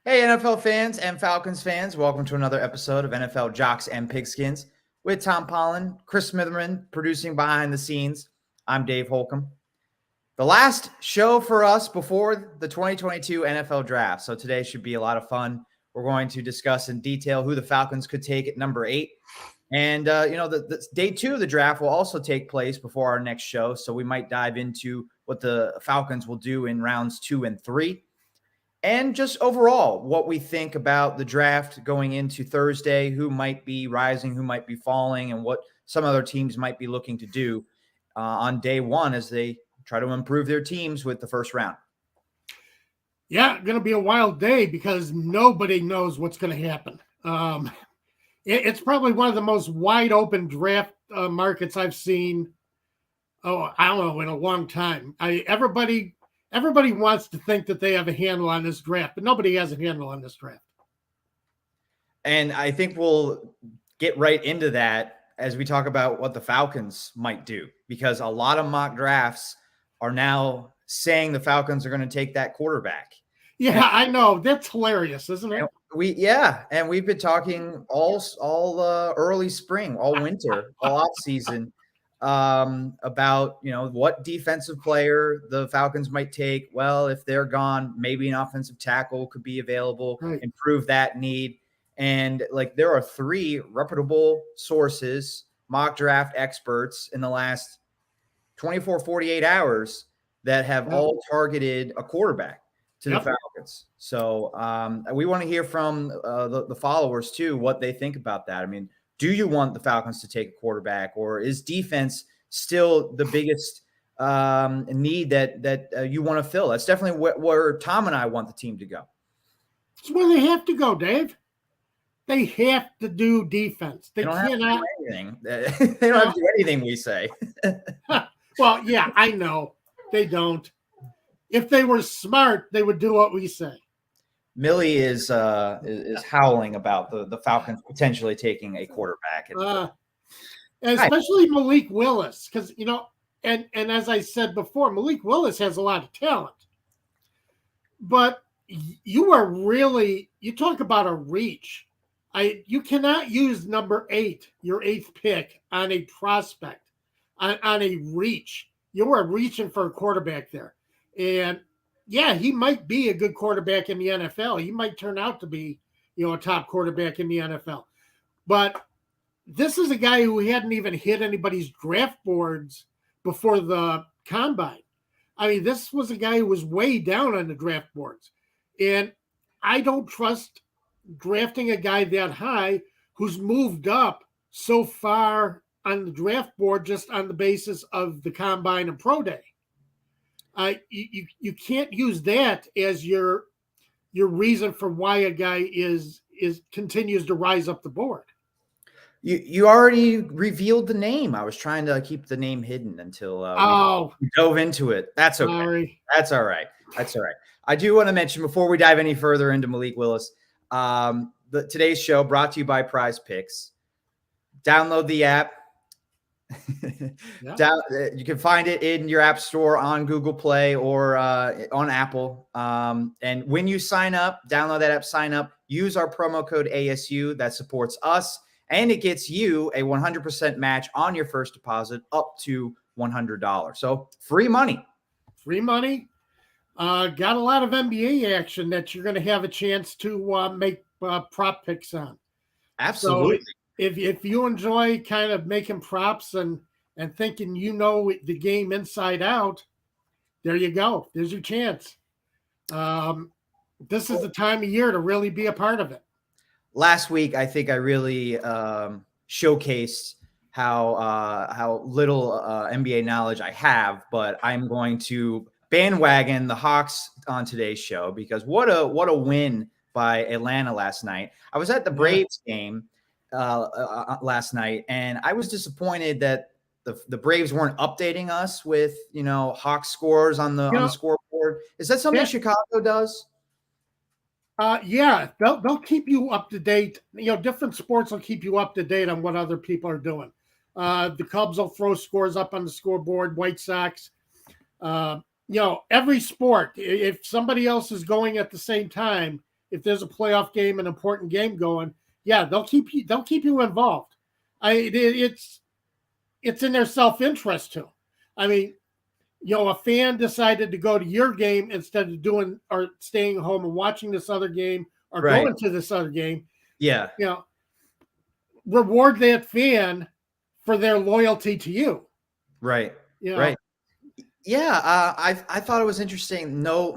Hey, NFL fans and Falcons fans, welcome to another episode of NFL Jocks and Pigskins with Tom Pollen, Chris Smitherman, producing behind the scenes. I'm Dave Holcomb. The last show for us before the 2022 NFL Draft. So today should be a lot of fun. We're going to discuss in detail who the Falcons could take at number 8. And, the day 2 of the draft will also take place before our next show. So we might dive into what the Falcons will do in rounds 2 and 3. And just overall, what we think about the draft going into Thursday, who might be rising, who might be falling, and what some other teams might be looking to do on day 1 as they try to improve their teams with the first round. Yeah, going to be a wild day because nobody knows what's going to happen. It's probably one of the most wide open draft markets I've seen. Oh, I don't know, in a long time. Everybody wants to think that they have a handle on this draft, but nobody has a handle on this draft. And I think we'll get right into that as we talk about what the Falcons might do, because a lot of mock drafts are now saying the Falcons are going to take that quarterback. Yeah, I know. That's hilarious, isn't it? And we've been talking all early spring, all winter, all off season about what defensive player the Falcons might take. Well, if they're gone, maybe an offensive tackle could be available, right. Improve that need. And there are 3 reputable sources, mock draft experts in the last 24, 48 hours that have all targeted a quarterback to the Falcons. So we want to hear from the followers too, what they think about that. I mean, do you want the Falcons to take a quarterback, or is defense still the biggest need that you want to fill? That's definitely where Tom and I want the team to go. It's where they have to go, Dave. They have to do defense. They cannot do anything. They don't have to do anything we say. Well, yeah, I know they don't. If they were smart, they would do what we say. Millie is howling about the Falcons potentially taking a quarterback, especially Malik Willis, because and as I said before, Malik Willis has a lot of talent. But you talk about a reach. You cannot use number 8, your 8th pick, on a prospect, on a reach. You are reaching for a quarterback there. And yeah, he might be a good quarterback in the NFL. He might turn out to be, a top quarterback in the NFL. But this is a guy who hadn't even hit anybody's draft boards before the combine. I mean, this was a guy who was way down on the draft boards. And I don't trust drafting a guy that high who's moved up so far on the draft board just on the basis of the combine and pro day. You can't use that as your reason for why a guy is continues to rise up the board. You already revealed the name. I was trying to keep the name hidden until we dove into it. That's okay. Sorry. That's all right. I do want to mention before we dive any further into Malik Willis, today's show brought to you by Prize Picks. Download the app. You can find it in your app store on Google Play or on Apple. And when you sign up, download that app, sign up, use our promo code ASU that supports us, and it gets you a 100% match on your first deposit up to $100. So free money. Got a lot of NBA action that you're going to have a chance to make prop picks on. Absolutely. So if you enjoy kind of making props and thinking the game inside out, there you go. There's your chance. This is the time of year to really be a part of it. Last week, I think I really showcased how little NBA knowledge I have, but I'm going to bandwagon the Hawks on today's show because what a win by Atlanta last night. I was at the Braves game last night, and I was disappointed that the Braves weren't updating us with Hawks scores on the scoreboard. Is that something Chicago does? Yeah, they'll keep you up to date. Different sports will keep you up to date on what other people are doing. The Cubs will throw scores up on the scoreboard. White Sox. Every sport. If somebody else is going at the same time, if there's a playoff game, an important game going, yeah, they'll keep you involved. It's in their self-interest too. I mean, a fan decided to go to your game instead of doing or staying home and watching this other game or going to this other game. Yeah. Reward that fan for their loyalty to you. Right. Right. Yeah. I thought it was interesting. No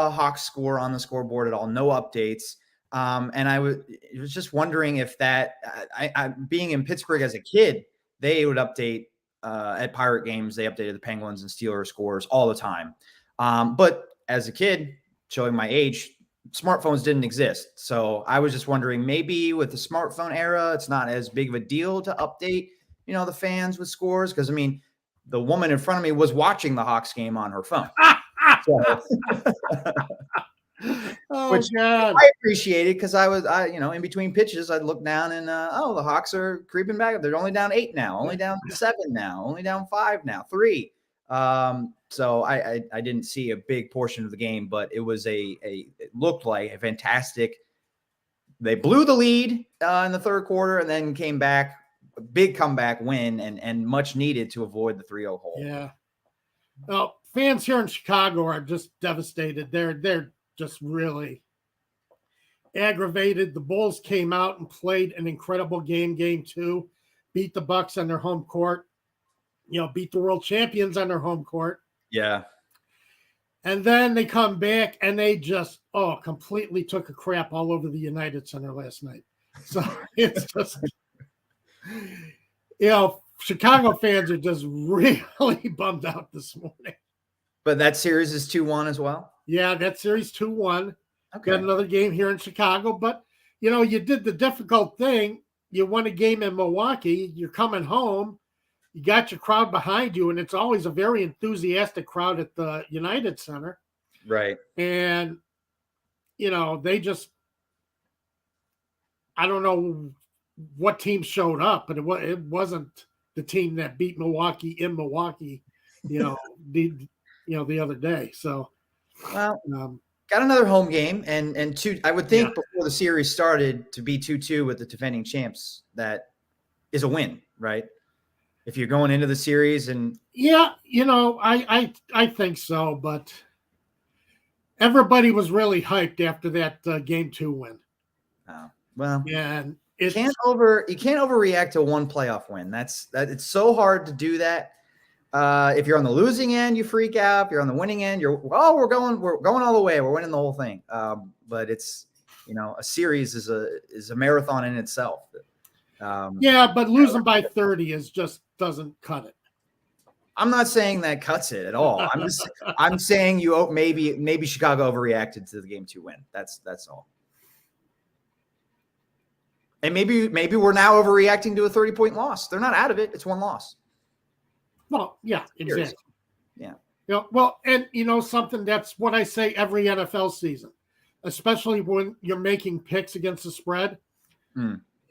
Hawks score on the scoreboard at all. No updates. And I was just wondering if that, I being in Pittsburgh as a kid, they would update at Pirate games. They updated the Penguins and Steelers scores all the time. But as a kid, showing my age, smartphones didn't exist. So I was just wondering, maybe with the smartphone era, it's not as big of a deal to update, the fans with scores. Because, I mean, the woman in front of me was watching the Hawks game on her phone. Which God. I appreciated, because I in between pitches, I'd look down and the Hawks are creeping back. They're only down 8 now, only down 7 now, only down 5 now, 3. So I didn't see a big portion of the game, but it was it looked like a fantastic. They blew the lead in the third quarter and then came back, a big comeback win, and much needed to avoid the 3-0 hole. Yeah. Well, fans here in Chicago are just devastated. They're just really aggravated. The Bulls came out and played an incredible game 2, beat the Bucks on their home court, beat the world champions on their home court. Yeah. And then they come back and they just, completely took a crap all over the United Center last night. So it's just, Chicago fans are just really bummed out this morning. But that series is 2-1 as well? Yeah, that series 2-1. Okay. Got another game here in Chicago. But, you did the difficult thing. You won a game in Milwaukee. You're coming home. You got your crowd behind you, and it's always a very enthusiastic crowd at the United Center. Right. And, they just – I don't know what team showed up, but it wasn't the team that beat Milwaukee in Milwaukee, the other day. So, well, got another home game, and 2. I would think before the series started, to be 2-2 with the defending champs, that is a win, right? If you're going into the series, and I think so, but everybody was really hyped after that game 2 win. Oh, well, and you can't overreact to one playoff win. It's so hard to do that. If you're on the losing end, you freak out. If you're on the winning end, we're going all the way. We're winning the whole thing. But it's, a series is a marathon in itself. But losing by 30 just doesn't cut it. I'm not saying that cuts it at all. I'm saying maybe Chicago overreacted to the game 2 win. That's all. And maybe we're now overreacting to a 30-point loss. They're not out of it. It's 1 loss. Well, yeah, exactly. Yeah. Well, and something, that's what I say every NFL season, especially when you're making picks against the spread,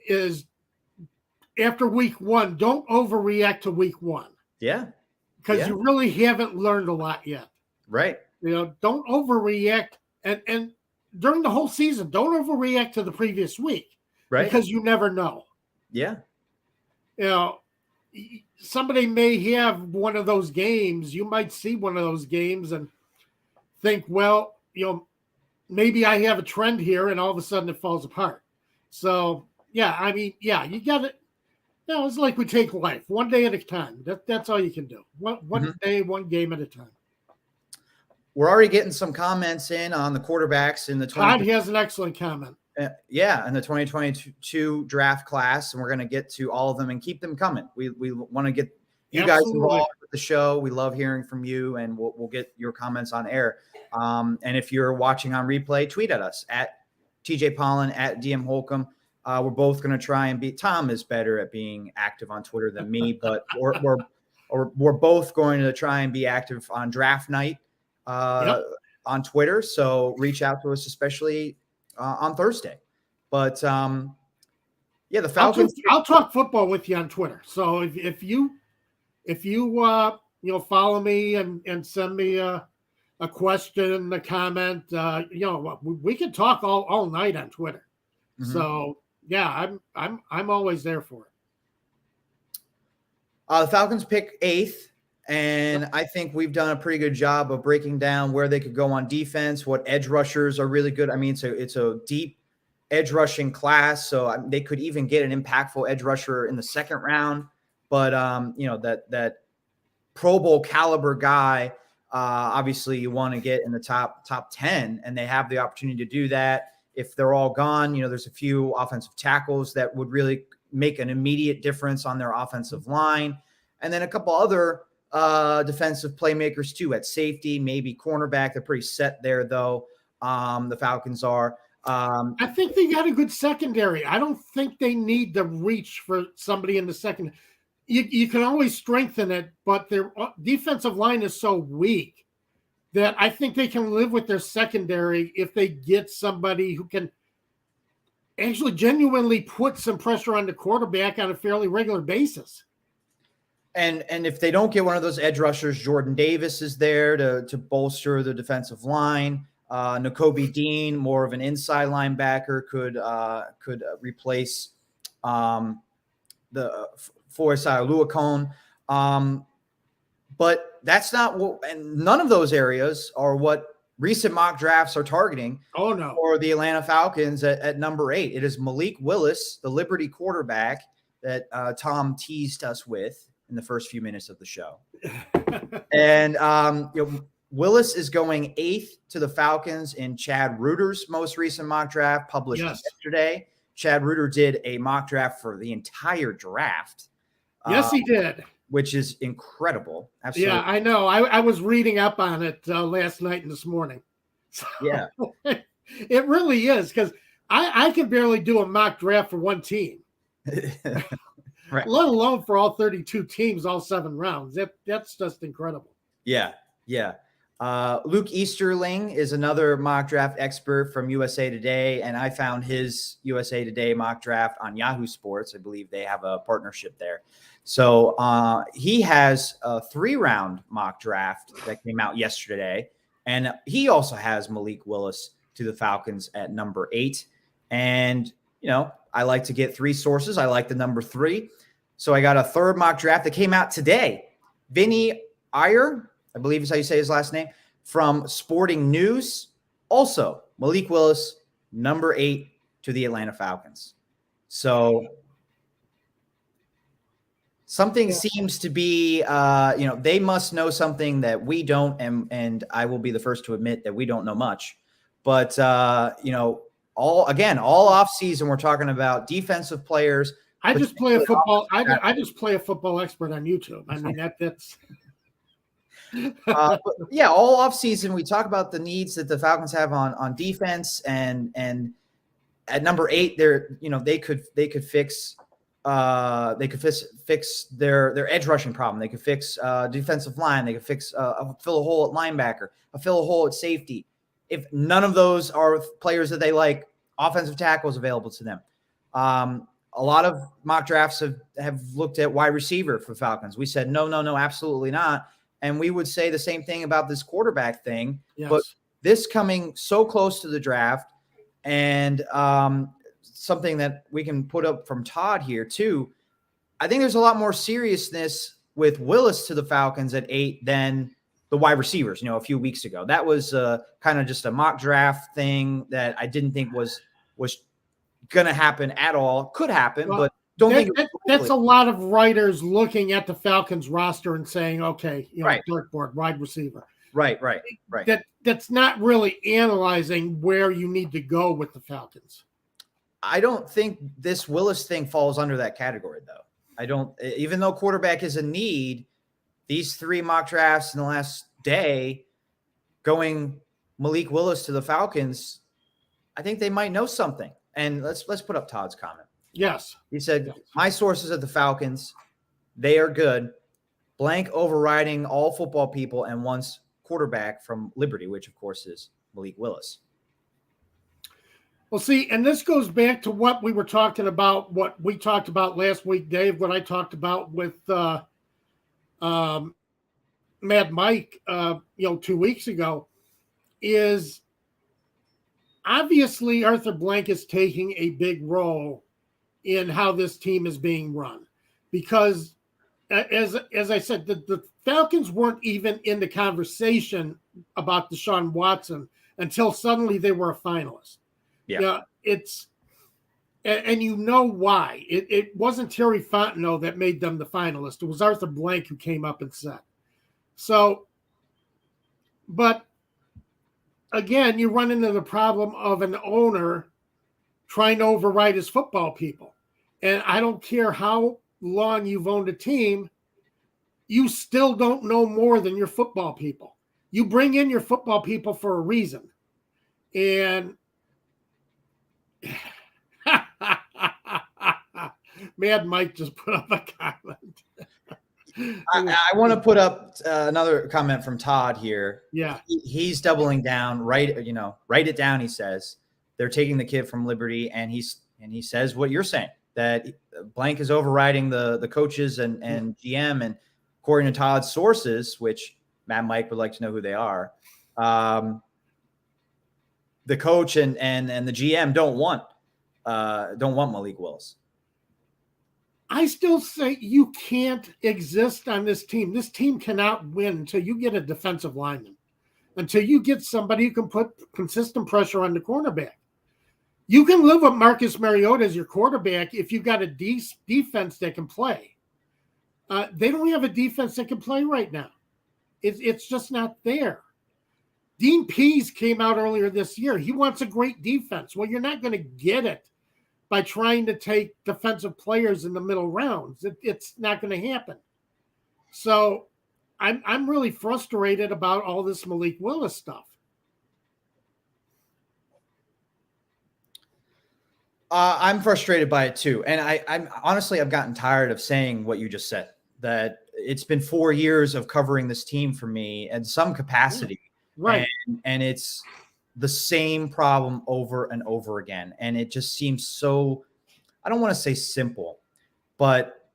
is after week 1, don't overreact to week 1. Yeah. Because you really haven't learned a lot yet. Right. Don't overreact. And during the whole season, don't overreact to the previous week. Right. Because you never know. Yeah. Somebody may have one of those games. You might see one of those games and think, well, maybe I have a trend here, and all of a sudden it falls apart. So, you got it. It's like we take life one day at a time. That's all you can do. One day, one game at a time. We're already getting some comments in on the quarterbacks in the Todd has an excellent comment. In the 2022 draft class, and we're going to get to all of them and keep them coming. We want to get you guys involved with the show. We love hearing from you, and we'll get your comments on air. And if you're watching on replay, tweet at us at TJ Pollen, at DM Holcomb. We're both going to try and be. Tom is better at being active on Twitter than me, but we're both going to try and be active on draft night on Twitter. So reach out to us, especially on Thursday. But the Falcons. I'll talk football with you on Twitter. So if you follow me and send me a a question, a comment, we can talk all night on Twitter. Mm-hmm. So yeah, I'm always there for it. The Falcons pick 8th. And I think we've done a pretty good job of breaking down where they could go on defense, what edge rushers are really good. I mean, it's a deep edge rushing class, so they could even get an impactful edge rusher in the 2nd round. But that Pro Bowl caliber guy, obviously you want to get in the top 10, and they have the opportunity to do that. If they're all gone, there's a few offensive tackles that would really make an immediate difference on their offensive line, and then a couple other defensive playmakers too at safety, maybe cornerback. They're pretty set there though. The Falcons are. I think they got a good secondary. I don't think they need to reach for somebody in the second. You can always strengthen it, but their defensive line is so weak that I think they can live with their secondary if they get somebody who can actually genuinely put some pressure on the quarterback on a fairly regular basis. And if they don't get one of those edge rushers, Jordan Davis is there to bolster the defensive line. Nakobe Dean, more of an inside linebacker, could replace the Foyesai Luakon. But that's not what, and none of those areas are what recent mock drafts are targeting. Oh no! For the Atlanta Falcons at number 8, it is Malik Willis, the Liberty quarterback that Tom teased us with in the first few minutes of the show. And Willis is going 8th to the Falcons in Chad Reuter's most recent mock draft published yesterday. Chad Reuter did a mock draft for the entire draft. Yes, he did. Which is incredible. Absolutely. Yeah, I know. I was reading up on it last night and this morning. So, yeah. It really is, because I can barely do a mock draft for one team. Right. Let alone for all 32 teams, all 7 rounds. That's just incredible. Yeah. Luke Easterling is another mock draft expert from USA Today, and I found his USA Today mock draft on Yahoo Sports. I believe they have a partnership there. So he has a 3-round mock draft that came out yesterday, and he also has Malik Willis to the Falcons at number 8. And, I like to get 3 sources. I like the number 3. So I got a 3rd mock draft that came out today. Vinny Iyer, I believe is how you say his last name, from Sporting News. Also, Malik Willis, number 8 to the Atlanta Falcons. So something seems to be, they must know something that we don't, and I will be the first to admit that we don't know much. But, all off season, we're talking about defensive players. I just play a football. I just play a football expert on YouTube. I mean, that's. All off season we talk about the needs that the Falcons have on defense, and at number 8, they could fix their edge rushing problem. They could fix defensive line. They could fix fill a hole at linebacker, fill a hole at safety. If none of those are players that they like, offensive tackles available to them. A lot of mock drafts have looked at wide receiver for Falcons. We said, no, absolutely not. And we would say the same thing about this quarterback thing. Yes. But this coming so close to the draft, and something that we can put up from Todd here too, I think there's a lot more seriousness with Willis to the Falcons at 8 than the wide receivers, a few weeks ago. That was kind of just a mock draft thing that I didn't think was going to happen at all. Could happen, but don't think that's a lot of writers looking at the Falcons roster and saying, okay, right. Dartboard, wide receiver. Right. That's not really analyzing where you need to go with the Falcons. I don't think this Willis thing falls under that category, though. Even though quarterback is a need, these 3 mock drafts in the last day going Malik Willis to the Falcons, I think they might know something. And let's put up Todd's comment. Yes. He said, my sources at the Falcons, they are good. Blank overriding all football people and wants quarterback from Liberty, which of course is Malik Willis. Well, see, and this goes back to what we were talking about, what we talked about last week, Dave, what I talked about with Mad Mike, 2 weeks ago. is obviously Arthur Blank is taking a big role in how this team is being run, because as I said, the Falcons weren't even in the conversation about Deshaun Watson until suddenly they were a finalist. Yeah, it's and you know why. It wasn't Terry Fontenot that made them the finalist. It was Arthur Blank who came up and said. So, but again, you run into the problem of an owner trying to override his football people. And I don't care how long you've owned a team, you still don't know more than your football people. You bring in your football people for a reason. And Mad Mike just put up a comment. I want to put up another comment from Todd here. Yeah. He's doubling down, write it down. He says they're taking the kid from Liberty, and he says what you're saying, that Blank is overriding the coaches and GM, and according to Todd's sources, which Matt Mike would like to know who they are, the coach and the GM don't want Malik Willis. I still say you can't exist on this team. This team cannot win until you get a defensive lineman, until you get somebody who can put consistent pressure on the cornerback. You can live with Marcus Mariota as your quarterback if you've got a defense that can play. They don't have a defense that can play right now. It's just not there. Dean Pease came out earlier this year. He wants a great defense. Well, you're not going to get it by trying to take defensive players in the middle rounds. It's not going to happen. So I'm really frustrated about all this Malik Willis stuff. I'm frustrated by it too. And I'm honestly, I've gotten tired of saying what you just said, that it's been 4 years of covering this team for me in some capacity. Yeah, right. And it's the same problem over and over again. And it just seems so, I don't want to say simple, but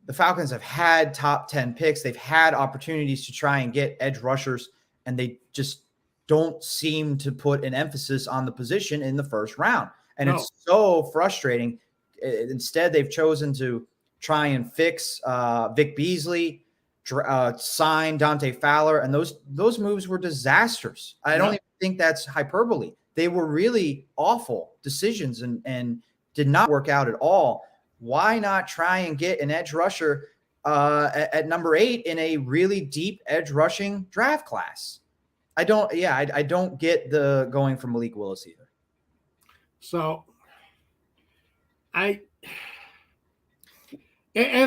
the Falcons have had top 10 picks. They've had opportunities to try and get edge rushers, and they just don't seem to put an emphasis on the position in the first round. And It's so frustrating. Instead, they've chosen to try and fix Vic Beasley, sign Dante Fowler, and those moves were disasters. I don't even think that's hyperbole. They were really awful decisions and did not work out at all. Why not try and get an edge rusher at number 8 in a really deep edge rushing draft class? I don't get the going for Malik Willis either. So as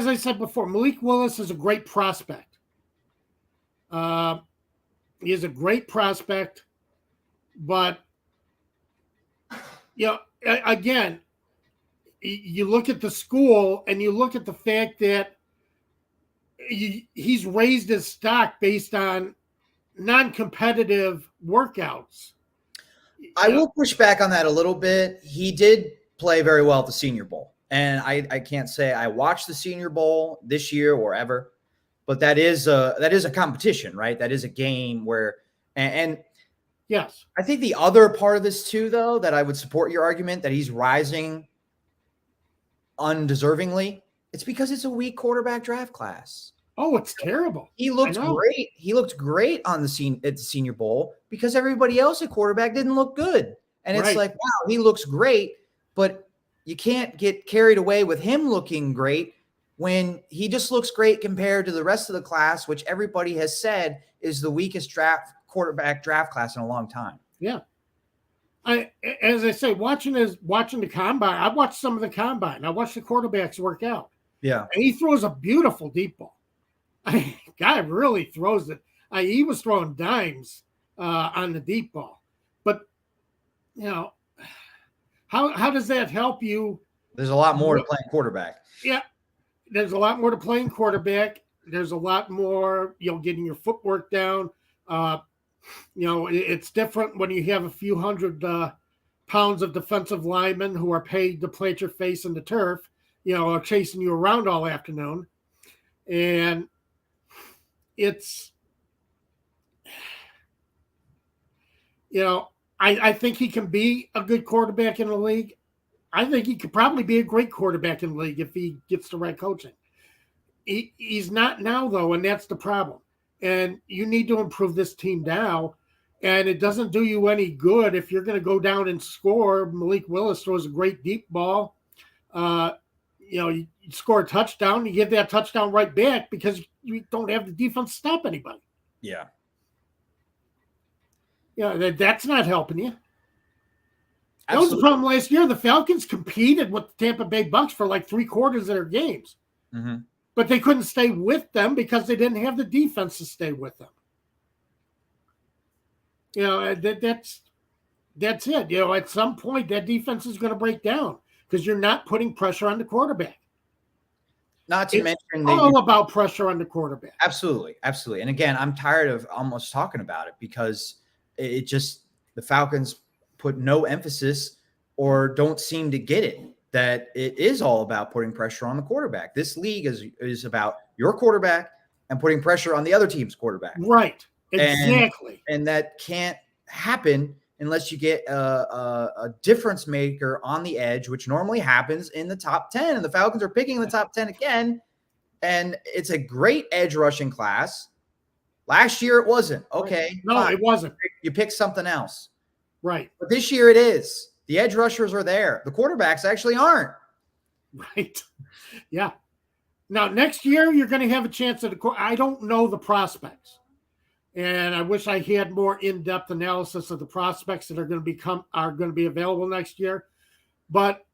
I said before, Malik Willis is a great prospect. He is a great prospect, but again, you look at the school and you look at the fact that he's raised his stock based on non-competitive workouts. I will push back on that a little bit. He did play very well at the Senior Bowl. And I can't say I watched the Senior Bowl this year or ever, but that is a competition, right? That is a game where, and yes, I think the other part of this too, though, that I would support your argument that he's rising undeservingly, it's because it's a weak quarterback draft class. Oh, it's terrible. He looked great. He looked great at the Senior Bowl because everybody else at quarterback didn't look good. And it's like, wow, he looks great, but you can't get carried away with him looking great when he just looks great compared to the rest of the class, which everybody has said is the weakest quarterback draft class in a long time. Yeah. As I say, watching the combine, I watched some of the combine. I watched the quarterbacks work out. Yeah. And he throws a beautiful deep ball. Guy really throws it. He was throwing dimes on the deep ball. But, how does that help you? There's a lot more to playing quarterback. Yeah. There's a lot more to playing quarterback. There's a lot more, getting your footwork down. It's different when you have a few hundred pounds of defensive linemen who are paid to plant your face in the turf, are chasing you around all afternoon. And I think he can be a good quarterback in the league. I think he could probably be a great quarterback in the league if he gets the right coaching. He's not now, though, and that's the problem. And you need to improve this team now. And it doesn't do you any good if you're going to go down and score. Malik Willis throws a great deep ball. You score a touchdown, you get that touchdown right back because you don't have the defense to stop anybody. Yeah. That's not helping you. Absolutely. That was the problem last year. The Falcons competed with the Tampa Bay Bucks for like 3/4 of their games. Mm-hmm. But they couldn't stay with them because they didn't have the defense to stay with them. That's it. At some point, that defense is going to break down because you're not putting pressure on the quarterback. Not to mention it's all about pressure on the quarterback. Absolutely. Absolutely. And again, I'm tired of almost talking about it because the Falcons put no emphasis or don't seem to get it, that it is all about putting pressure on the quarterback. This league is about your quarterback and putting pressure on the other team's quarterback. Right. Exactly. And that can't happen unless you get a difference maker on the edge, which normally happens in the top 10. And the Falcons are picking the top 10 again. And it's a great edge rushing class. Last year it wasn't. Okay. No, fine. It wasn't. You pick something else. Right. But this year it is. The edge rushers are there. The quarterbacks actually aren't. Right. Yeah. Now, next year, you're going to have a chance at I don't know the prospects. And I wish I had more in-depth analysis of the prospects that are going to be available next year. But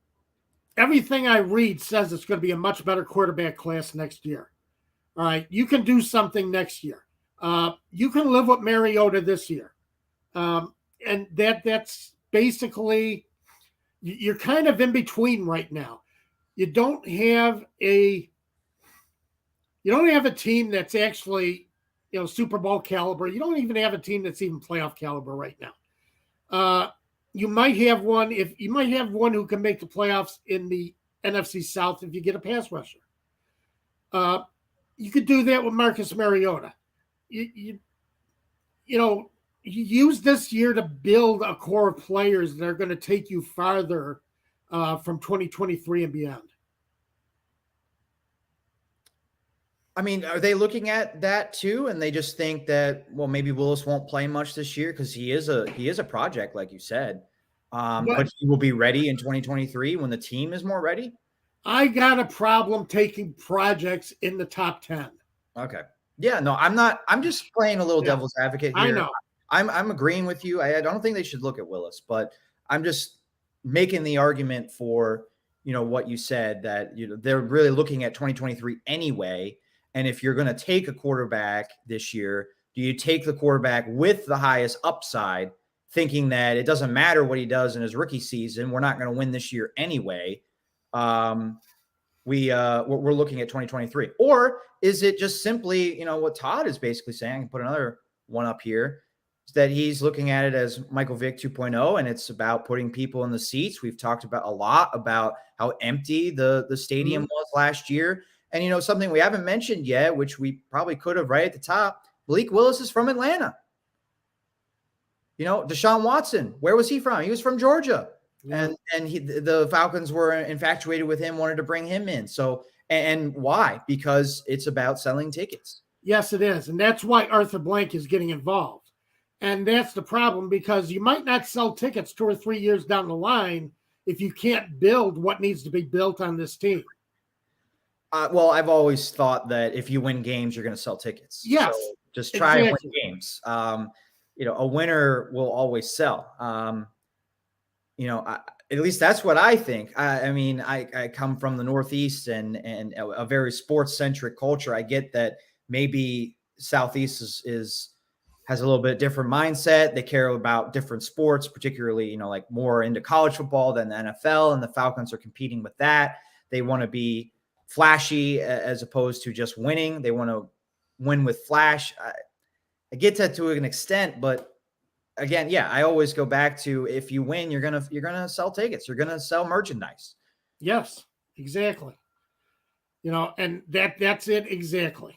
everything I read says it's going to be a much better quarterback class next year. All right. You can do something next year. You can live with Mariota this year. And that's basically, you're kind of in between right now. You don't have a team that's actually, Super Bowl caliber. You don't even have a team that's even playoff caliber right now. You might have one who can make the playoffs in the NFC South if you get a pass rusher. You could do that with Marcus Mariota. You use this year to build a core of players that are going to take you farther from 2023 and beyond. I mean, are they looking at that too? And they just think that, well, maybe Willis won't play much this year because he is a project, like you said. But he will be ready in 2023 when the team is more ready. I got a problem taking projects in the top 10. Okay. Yeah, no, I'm not. I'm just playing a little devil's advocate here. I know. I'm agreeing with you. I don't think they should look at Willis, but I'm just making the argument for, what you said, that, they're really looking at 2023 anyway. And if you're going to take a quarterback this year, do you take the quarterback with the highest upside, thinking that it doesn't matter what he does in his rookie season, we're not going to win this year anyway? We're looking at 2023. Or is it just simply, what Todd is basically saying? I can put another one up here, is that he's looking at it as Michael Vick 2.0, and it's about putting people in the seats. We've talked about a lot about how empty the stadium was last year. And, something we haven't mentioned yet, which we probably could have right at the top, Malik Willis is from Atlanta. Deshaun Watson, where was he from? He was from Georgia. Yeah. And the Falcons were infatuated with him, wanted to bring him in. So, and why? Because it's about selling tickets. Yes, it is. And that's why Arthur Blank is getting involved. And that's the problem, because you might not sell tickets 2 or 3 years down the line if you can't build what needs to be built on this team. Well, I've always thought that if you win games, you're going to sell tickets. Yes. So just try and win games. A winner will always sell. At least that's what I think. I come from the Northeast and a very sports-centric culture. I get that maybe Southeast has a little bit different mindset. They care about different sports, particularly, like more into college football than the NFL, and the Falcons are competing with that. They want to be flashy as opposed to just winning. They want to win with flash. I get that to an extent, but again, yeah, I always go back to, if you win, you're gonna sell tickets. You're gonna sell merchandise. Yes, exactly. And that's it exactly.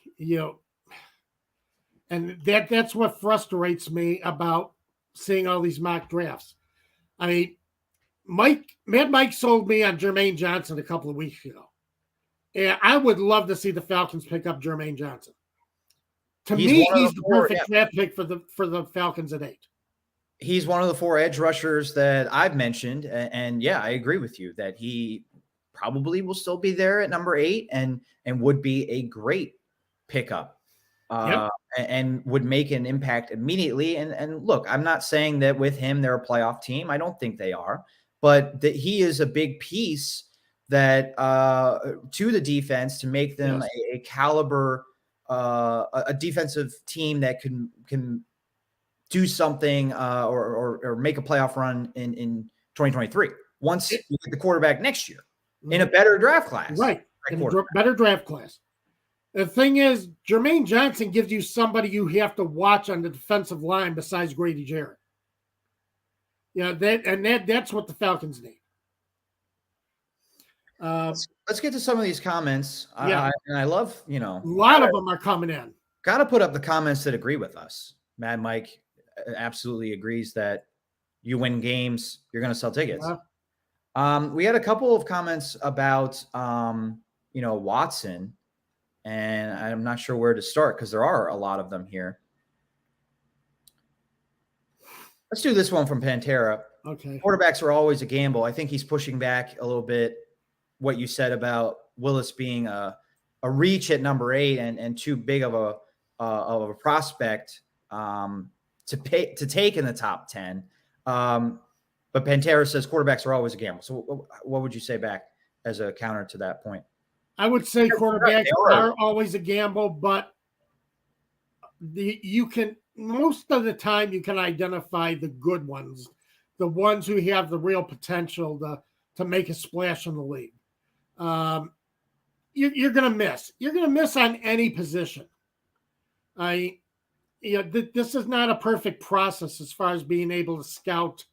And that's what frustrates me about seeing all these mock drafts. I mean, Mad Mike sold me on Jermaine Johnson a couple of weeks ago. And I would love to see the Falcons pick up Jermaine Johnson. To me, he's the perfect draft pick for the Falcons at 8. He's one of the 4 edge rushers that I've mentioned. And yeah, I agree with you that he probably will still be there at number 8 and would be a great pickup and would make an impact immediately. And look, I'm not saying that with him, they're a playoff team. I don't think they are, but that he is a big piece that to the defense to make them a caliber, a defensive team that can do something or make a playoff run in 2023 once you get the quarterback next year in a better draft class. Right. In a better draft class. The thing is, Jermaine Johnson gives you somebody you have to watch on the defensive line besides Grady Jarrett. That's what the Falcons need. Let's get to some of these comments. Yeah. And I love, a lot of them are coming in. Got to put up the comments that agree with us. Mad Mike absolutely agrees that you win games, you're going to sell tickets. Yeah. We had a couple of comments about, Watson, and I'm not sure where to start because there are a lot of them here. Let's do this one from Pantera. Okay. Quarterbacks are always a gamble. I think he's pushing back a little bit what you said about Willis being a reach at number 8 and too big of a prospect to take in the top 10. But Pantera says quarterbacks are always a gamble. So what would you say back as a counter to that point? I would say quarterbacks are always a gamble, but most of the time you can identify the good ones, the ones who have the real potential to make a splash in the league. You're going to miss. You're going to miss on any position. This is not a perfect process as far as being able to scout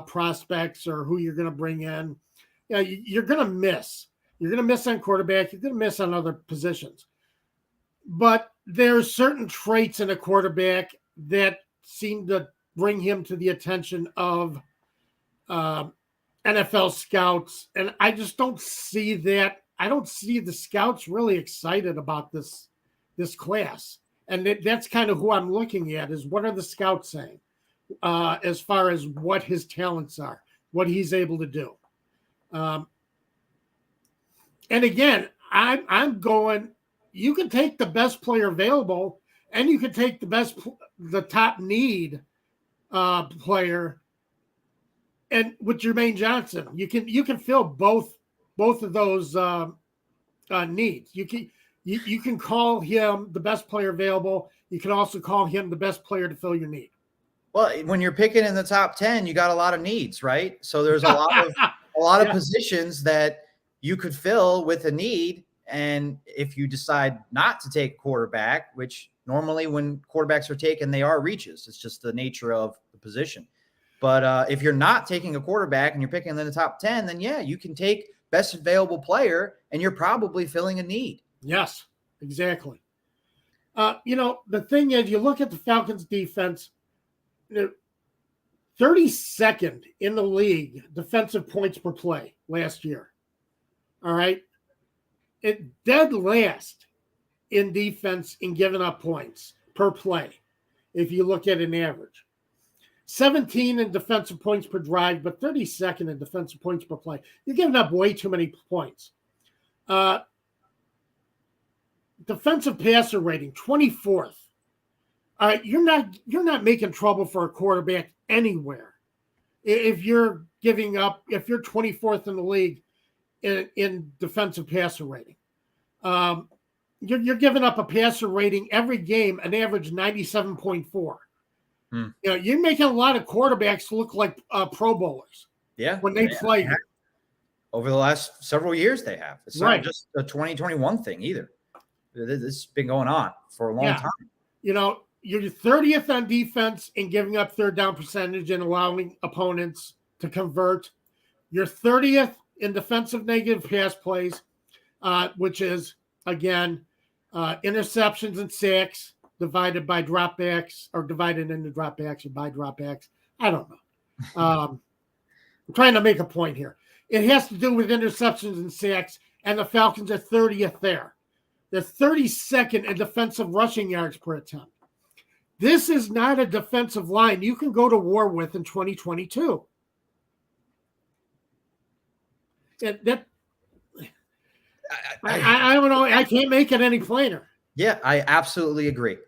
prospects or who you're going to bring in. You're going to miss. You're going to miss on quarterback. You're going to miss on other positions. But there's certain traits in a quarterback that seem to bring him to the attention of NFL scouts. And I just don't see that. I don't see the scouts really excited about this class. And that's kind of who I'm looking at is what are the scouts saying as far as what his talents are, what he's able to do. And again, I'm going, you can take the best player available and you can take the top need player. And with Jermaine Johnson, you can fill both of those needs. You can call him the best player available. You can also call him the best player to fill your need. Well, when you're picking in the top 10, you got a lot of needs, right? So there's a lot of positions that you could fill with a need. And if you decide not to take quarterback, which normally when quarterbacks are taken, they are reaches. It's just the nature of the position. But if you're not taking a quarterback and you're picking in the top 10, then yeah, you can take best available player and you're probably filling a need. Yes, exactly. The thing is, you look at the Falcons defense, 32nd in the league defensive points per play last year. All right. It dead last in defense in giving up points per play. If you look at an average, 17 in defensive points per drive, but 32nd in defensive points per play. You're giving up way too many points. Defensive passer rating, 24th. All right, you're not making trouble for a quarterback anywhere. If you're giving up, if you're 24th in the league in defensive passer rating, you're giving up a passer rating every game, an average 97.4. You're making a lot of quarterbacks look like Pro Bowlers. Yeah, when they play over the last several years, they have. It's right. Not just a 2021 thing either. This has been going on for a long time. You're 30th on defense in giving up third down percentage and allowing opponents to convert. You're 30th in defensive negative pass plays, which is, again, interceptions and sacks. divided by dropbacks, or divided into dropbacks or by dropbacks. I don't know. I'm trying to make a point here. It has to do with interceptions and sacks, and the Falcons are 30th there. They're 32nd in defensive rushing yards per attempt. This is not a defensive line you can go to war with in 2022. I don't know. I can't make it any plainer. Yeah, I absolutely agree.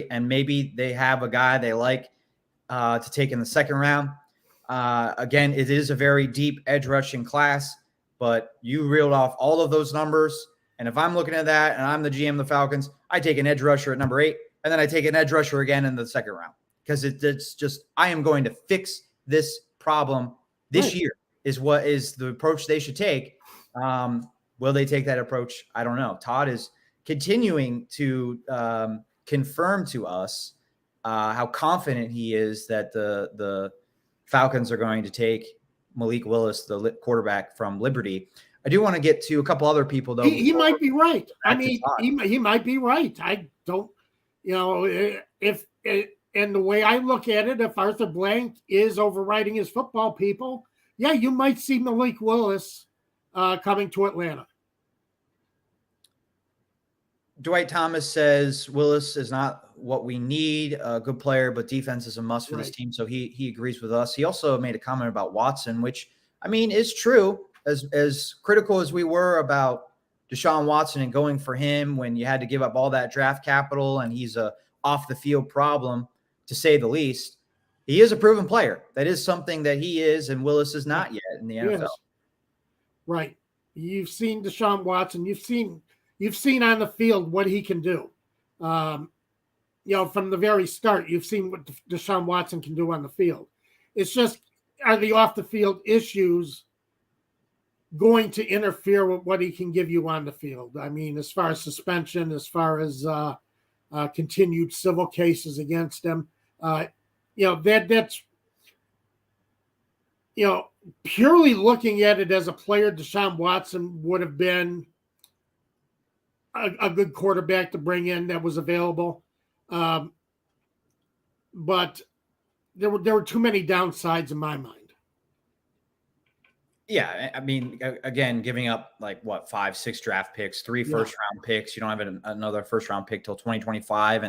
And maybe they have a guy they like to take in the second round. Again, it is a very deep edge rushing class, but you reeled off all of those numbers. And if I'm looking at that and I'm the GM of the Falcons, I take an edge rusher at number 8, and then I take an edge rusher again in the second round, because it's just, I am going to fix this problem this year is what is the approach they should take. Will they take that approach? I don't know. Todd is continuing to confirm to us how confident he is that the Falcons are going to take Malik Willis, the quarterback from Liberty. I do want to get to a couple other people, though. He might be right. I mean, he might be right. I don't, if and the way I look at it, if Arthur Blank is overriding his football people, yeah, you might see Malik Willis coming to Atlanta. Dwight Thomas says Willis is not what we need, a good player, but defense is a must for this team. So he agrees with us. He also made a comment about Watson, which, I mean, is true. As critical as we were about Deshaun Watson and going for him when you had to give up all that draft capital and he's a off the field problem, to say the least, he is a proven player. That is something that he is, and Willis is not yet in the NFL. Right. You've seen Deshaun Watson. You've seen on the field what he can do. From the very start, you've seen what Deshaun Watson can do on the field. It's just, are the off the field issues going to interfere with what he can give you on the field? I mean, as far as suspension, as far as continued civil cases against him, that's purely looking at it as a player, Deshaun Watson would have been a good quarterback to bring in that was available. But there were too many downsides in my mind. Yeah, I mean, again, giving up 5-6 draft picks, 3 first-round picks. You don't have another first-round pick till 2025,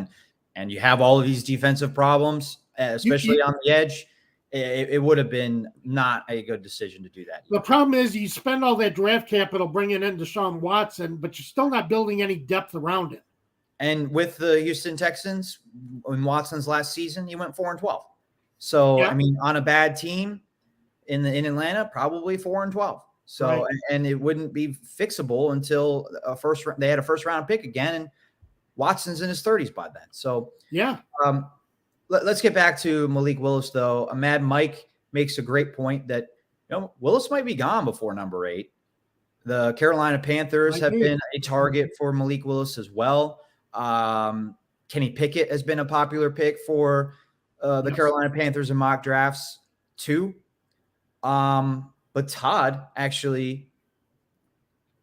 and you have all of these defensive problems, especially on the edge. It would have been not a good decision to do that. The problem is you spend all that draft capital bringing in Deshaun Watson, but you're still not building any depth around it. And with the Houston Texans, in Watson's last season, he went 4-12. So, I mean, on a bad team in Atlanta, probably 4-12. So, and it wouldn't be fixable until they had a first-round pick again, and Watson's in his 30s by then. So, let's get back to Malik Willis, though. Mad Mike makes a great point that Willis might be gone before number 8. The Carolina Panthers have been a target for Malik Willis as well. Kenny Pickett has been a popular pick for the Carolina Panthers in mock drafts too. But Todd actually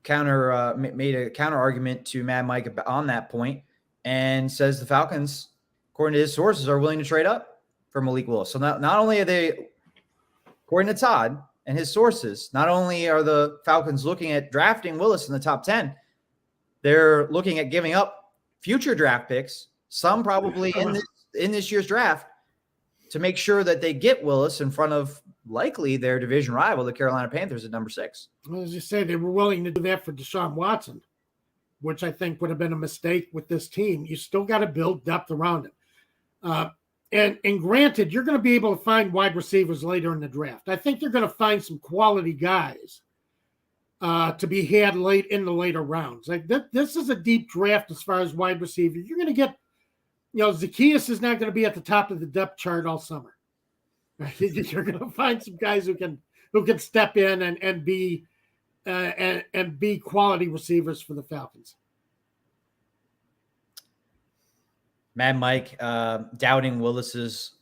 made a counter argument to Mad Mike on that point and says the Falcons, according to his sources, are willing to trade up for Malik Willis. So not only are they, according to Todd and his sources, not only are the Falcons looking at drafting Willis in the top 10, they're looking at giving up future draft picks, some probably in this year's draft, to make sure that they get Willis in front of likely their division rival, the Carolina Panthers, at number 6. Well, as you said, they were willing to do that for Deshaun Watson, which I think would have been a mistake with this team. You still got to build depth around it. And granted, you're going to be able to find wide receivers later in the draft. I think you're going to find some quality guys to be had late in the later rounds. Like this is a deep draft as far as wide receiver. You're going to get, Zacchaeus is not going to be at the top of the depth chart all summer. You're going to find some guys who can step in and be quality receivers for the Falcons. Mad Mike doubting Willis's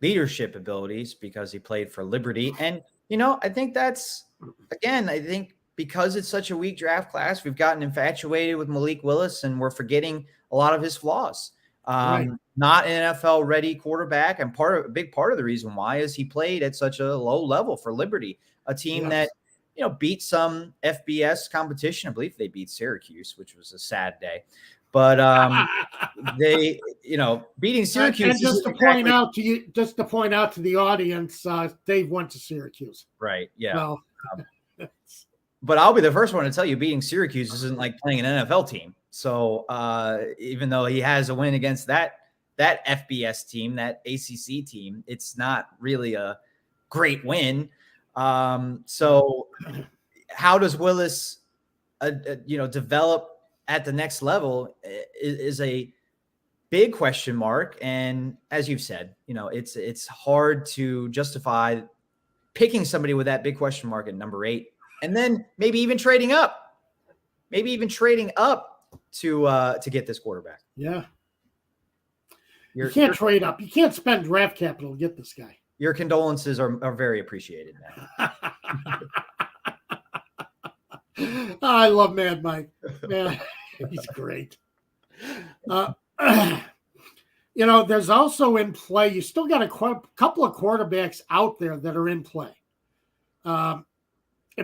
leadership abilities because he played for Liberty. And, I think that's, again, I think because it's such a weak draft class, we've gotten infatuated with Malik Willis and we're forgetting a lot of his flaws. Right. Not an NFL ready quarterback. And a big part of the reason why is he played at such a low level for Liberty, a team that, beat some FBS competition. I believe they beat Syracuse, which was a sad day. But they, beating Syracuse. And just to point out to the audience, Dave went to Syracuse. Right. Yeah. Well, but I'll be the first one to tell you, beating Syracuse isn't like playing an NFL team. So even though he has a win against that FBS team, that ACC team, it's not really a great win. So how does Willis, develop at the next level is a big question mark. And as you've said, it's hard to justify picking somebody with that big question mark at number 8, and then maybe even trading up to get this quarterback. Yeah. You can't trade up. You can't spend draft capital to get this guy. Your condolences are very appreciated, man. I love Mad Mike. Man, he's great. There's also in play. You still got a couple of quarterbacks out there that are in play. And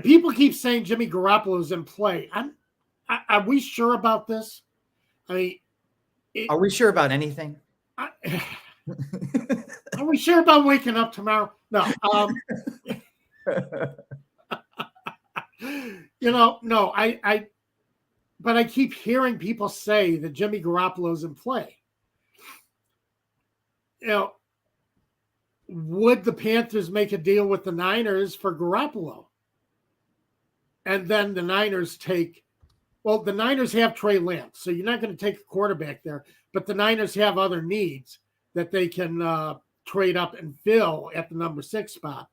people keep saying Jimmy Garoppolo is in play. Are we sure about this? I mean, are we sure about anything? Are we sure about waking up tomorrow? No. No. But I keep hearing people say that Jimmy Garoppolo's in play. Would the Panthers make a deal with the Niners for Garoppolo? And then the Niners the Niners have Trey Lance, so you're not going to take a quarterback there, but the Niners have other needs that they can trade up and fill at the number 6 spot.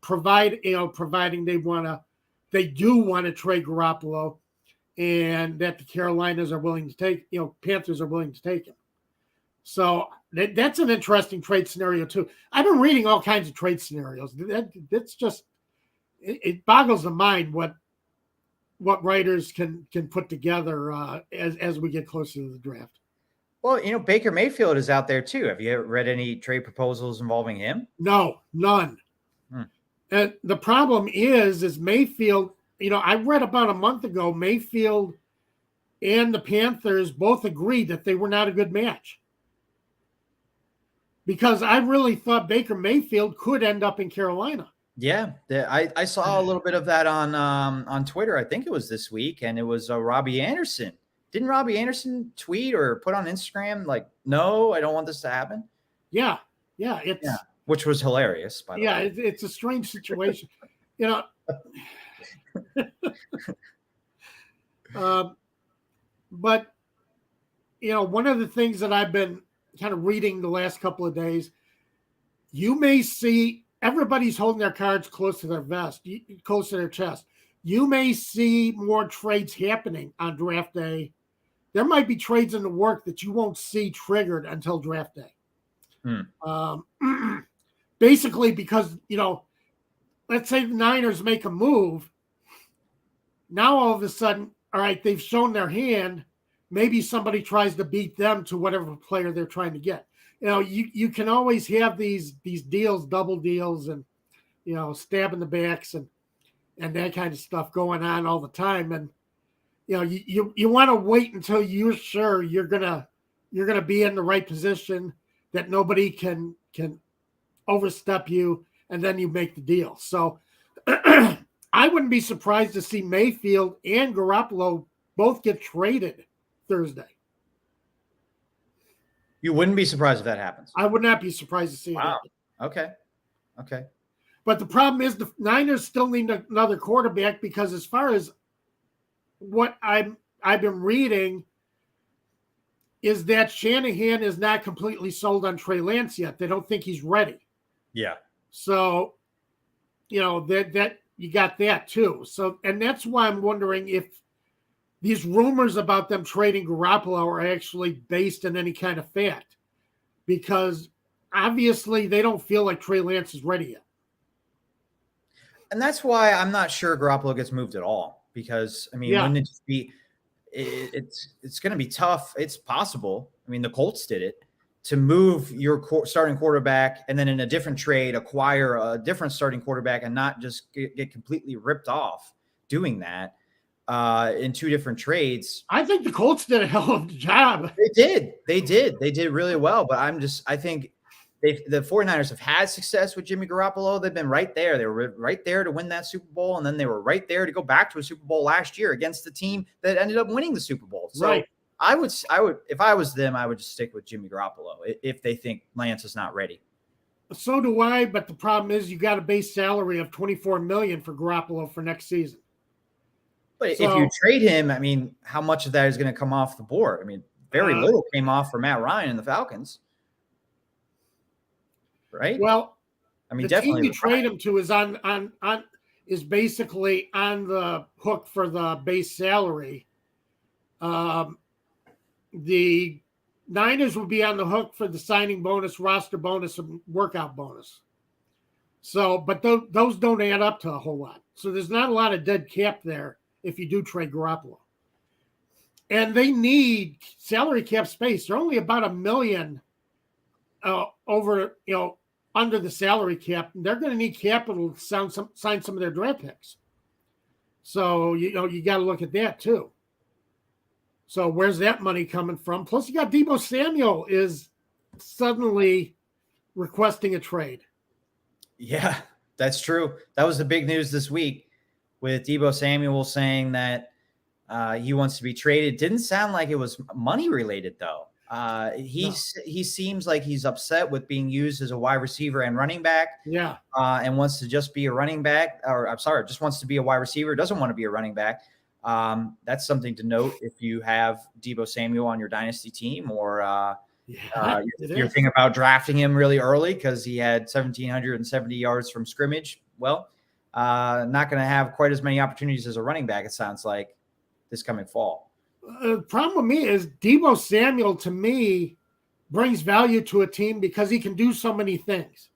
Providing they do want to trade Garoppolo, and that the Carolinas are willing to take, Panthers are willing to take him. So that's an interesting trade scenario too. I've been reading all kinds of trade scenarios. That's just, it boggles the mind what writers can put together as we get closer to the draft. Well, Baker Mayfield is out there too. Have you read any trade proposals involving him? No, none. And the problem is Mayfield, I read about a month ago, Mayfield and the Panthers both agreed that they were not a good match. Because I really thought Baker Mayfield could end up in Carolina. Yeah, I saw a little bit of that on Twitter. I think it was this week, and it was Robbie Anderson. Didn't Robbie Anderson tweet or put on Instagram like, "No, I don't want this to happen"? Yeah, which was hilarious. By the way, it's a strange situation, But one of the things that I've been kind of reading the last couple of days, you may see everybody's holding their cards close to their vest, close to their chest. You may see more trades happening on draft day. There might be trades in the work that you won't see triggered until draft day. Basically, because, let's say the Niners make a move. Now, all of a sudden, all right, they've shown their hand. Maybe somebody tries to beat them to whatever player they're trying to get. You can always have these deals, double deals, and, stabbing the backs and that kind of stuff going on all the time. And, you want to wait until you're sure you're gonna be in the right position, that nobody can overstep you, and then you make the deal. So I wouldn't be surprised to see Mayfield and Garoppolo both get traded Thursday. You wouldn't be surprised if that happens? I would not be surprised to see it happen. Okay. But the problem is the Niners still need another quarterback, because as far as what I've been reading is that Shanahan is not completely sold on Trey Lance yet. They don't think he's ready. Yeah. So, that you got that too. So, and that's why I'm wondering if these rumors about them trading Garoppolo are actually based in any kind of fact, because obviously they don't feel like Trey Lance is ready yet. And that's why I'm not sure Garoppolo gets moved at all, because, wouldn't it just be it's going to be tough. It's possible. I mean, the Colts did it, to move your starting quarterback and then in a different trade acquire a different starting quarterback and not just get completely ripped off doing that in two different trades. I think the Colts did a hell of a job. They did really well. But I think the 49ers have had success with Jimmy Garoppolo. They've been right there. They were right there to win that Super Bowl. And then they were right there to go back to a Super Bowl last year against the team that ended up winning the Super Bowl. So right. I would, if I was them, I would just stick with Jimmy Garoppolo if they think Lance is not ready. So do I, but the problem is you got a base salary of $24 million for Garoppolo for next season. But if you trade him, I mean, how much of that is going to come off the board? I mean, very little came off for Matt Ryan and the Falcons, right? Well, I mean, the definitely team you trade him to is is basically on the hook for the base salary. The Niners will be on the hook for the signing bonus, roster bonus, and workout bonus. So, but those don't add up to a whole lot. So there's not a lot of dead cap there if you do trade Garoppolo. And they need salary cap space. They're only about $1 million over, under the salary cap. They're going to need capital to sign some of their draft picks. So, you got to look at that too. So where's that money coming from? Plus, you got Deebo Samuel is suddenly requesting a trade. Yeah, that's true. That was the big news this week with Deebo Samuel saying that he wants to be traded. Didn't sound like it was money related, though. He seems like he's upset with being used as a wide receiver and running back. Yeah. And wants to just be a running back, or just wants to be a wide receiver, doesn't want to be a running back. That's something to note if you have Deebo Samuel on your dynasty team, or you're thinking about drafting him really early because he had 1,770 yards from scrimmage. Well, not going to have quite as many opportunities as a running back, it sounds like, this coming fall. The problem with me is Deebo Samuel, to me, brings value to a team because he can do so many things.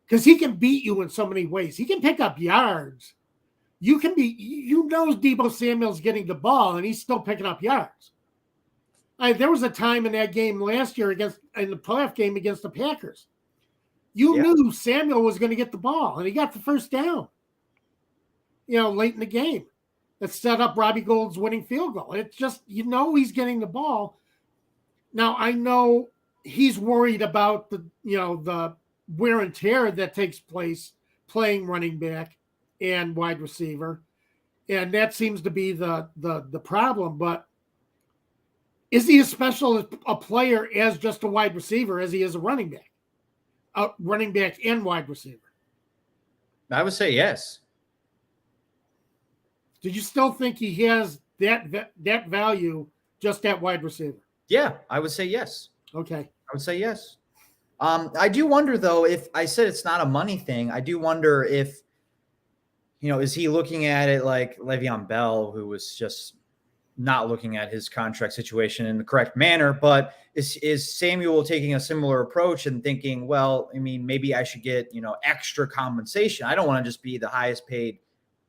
Because he can beat you in so many ways. He can pick up yards. Deebo Samuel's getting the ball and he's still picking up yards. There was a time in that game last year in the playoff game against the Packers. You knew Samuel was going to get the ball and he got the first down, late in the game. That set up Robbie Gould's winning field goal. It's just, he's getting the ball. Now, I know he's worried about the wear and tear that takes place playing running back and wide receiver. And that seems to be the problem. But is he as special a player as just a wide receiver as he is a running back? Running back and wide receiver? I would say yes. Did you still think he has that value just at wide receiver? Yeah, I would say yes. Okay. I would say yes. I do wonder, though, if I said it's not a money thing, I do wonder if, is he looking at it like Le'Veon Bell, who was just not looking at his contract situation in the correct manner, but is Samuel taking a similar approach and thinking, well, I mean, maybe I should get, extra compensation. I don't want to just be the highest paid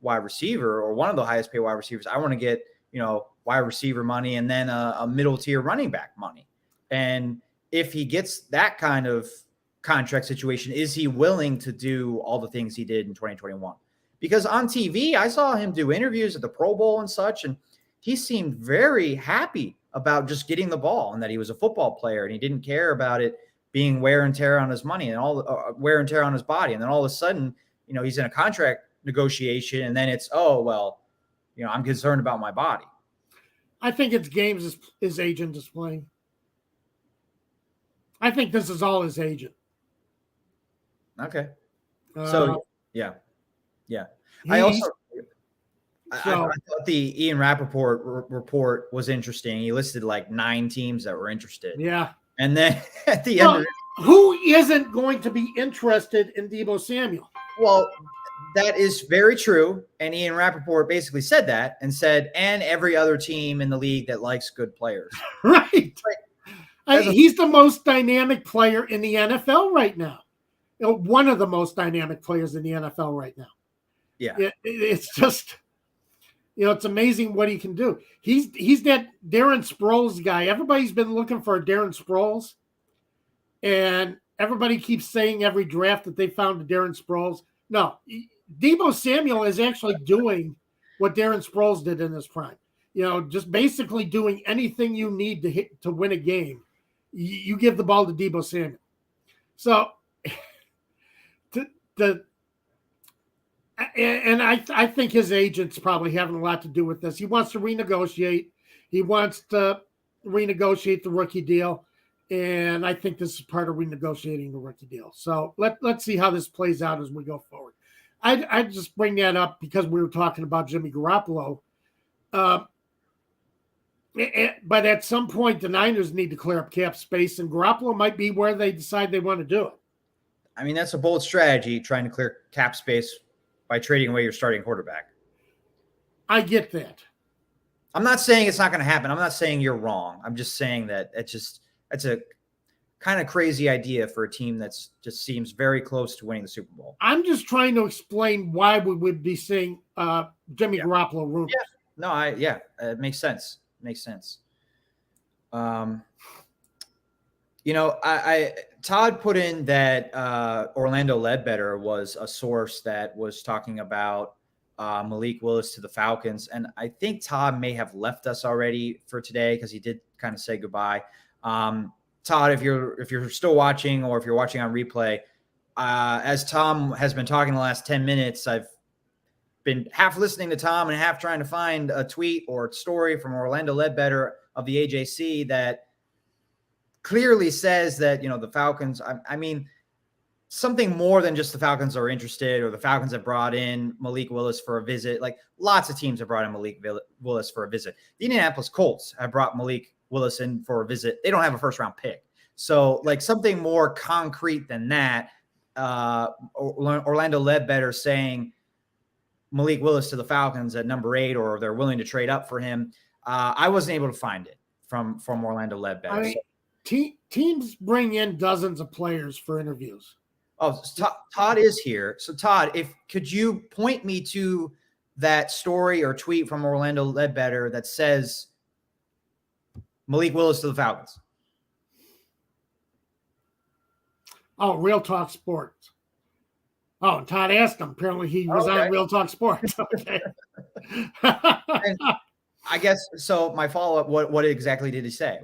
wide receiver or one of the highest paid wide receivers. I want to get, wide receiver money and then a middle tier running back money. And if he gets that kind of contract situation, is he willing to do all the things he did in 2021? Because on TV, I saw him do interviews at the Pro Bowl and such, and he seemed very happy about just getting the ball and that he was a football player and he didn't care about it being wear and tear on his money and all wear and tear on his body. And then all of a sudden, he's in a contract negotiation and then it's, I'm concerned about my body. I think it's games his agent is playing. I think this is all his agent. Okay. Yeah. I thought the Ian Rappaport report was interesting. He listed like 9 teams that were interested. Yeah. And then at the end, who isn't going to be interested in Deebo Samuel? Well, that is very true. And Ian Rappaport basically said that and said, and every other team in the league that likes good players. Right. He's the most dynamic player in the NFL right now. One of the most dynamic players in the NFL right now. Yeah. It's just, It's amazing what he can do. He's that Darren Sproles guy. Everybody's been looking for a Darren Sproles, and everybody keeps saying every draft that they found a Darren Sproles. No, Deebo Samuel is actually doing what Darren Sproles did in his prime. Just basically doing anything you need to win a game. You give the ball to Deebo Samuel. So, I think his agent's probably having a lot to do with this. He wants to renegotiate. He wants to renegotiate the rookie deal. And I think this is part of renegotiating the rookie deal. So let's see how this plays out as we go forward. I just bring that up because we were talking about Jimmy Garoppolo. But at some point, the Niners need to clear up cap space, and Garoppolo might be where they decide they want to do it. I mean, that's a bold strategy, trying to clear cap space by trading away your starting quarterback. I get that. I'm not saying it's not going to happen. I'm not saying you're wrong. I'm just saying that it's a kind of crazy idea for a team that's just seems very close to winning the Super Bowl. I'm just trying to explain why we would be seeing Jimmy Garoppolo rumors. Yeah. No, it makes sense. Todd put in that Orlando Ledbetter was a source that was talking about Malik Willis to the Falcons. And I think Todd may have left us already for today because he did kind of say goodbye. Todd, if you're still watching or if you're watching on replay, as Tom has been talking the last 10 minutes, I've been half listening to Tom and half trying to find a tweet or story from Orlando Ledbetter of the AJC that clearly says that, the Falcons, I mean, something more than just the Falcons are interested or the Falcons have brought in Malik Willis for a visit. Like lots of teams have brought in Malik Willis for a visit. The Indianapolis Colts have brought Malik Willis in for a visit. They don't have a first round pick. So like something more concrete than that, Orlando Ledbetter saying Malik Willis to the Falcons at number 8, or they're willing to trade up for him. I wasn't able to find it from Orlando Ledbetter. I mean, teams bring in dozens of players for interviews. Oh, Todd is here. So Todd, could you point me to that story or tweet from Orlando Ledbetter that says Malik Willis to the Falcons? Oh, Real Talk Sports. Oh, Todd asked him. Apparently he was on Real Talk Sports. Okay. And I guess so. My follow-up, what exactly did he say?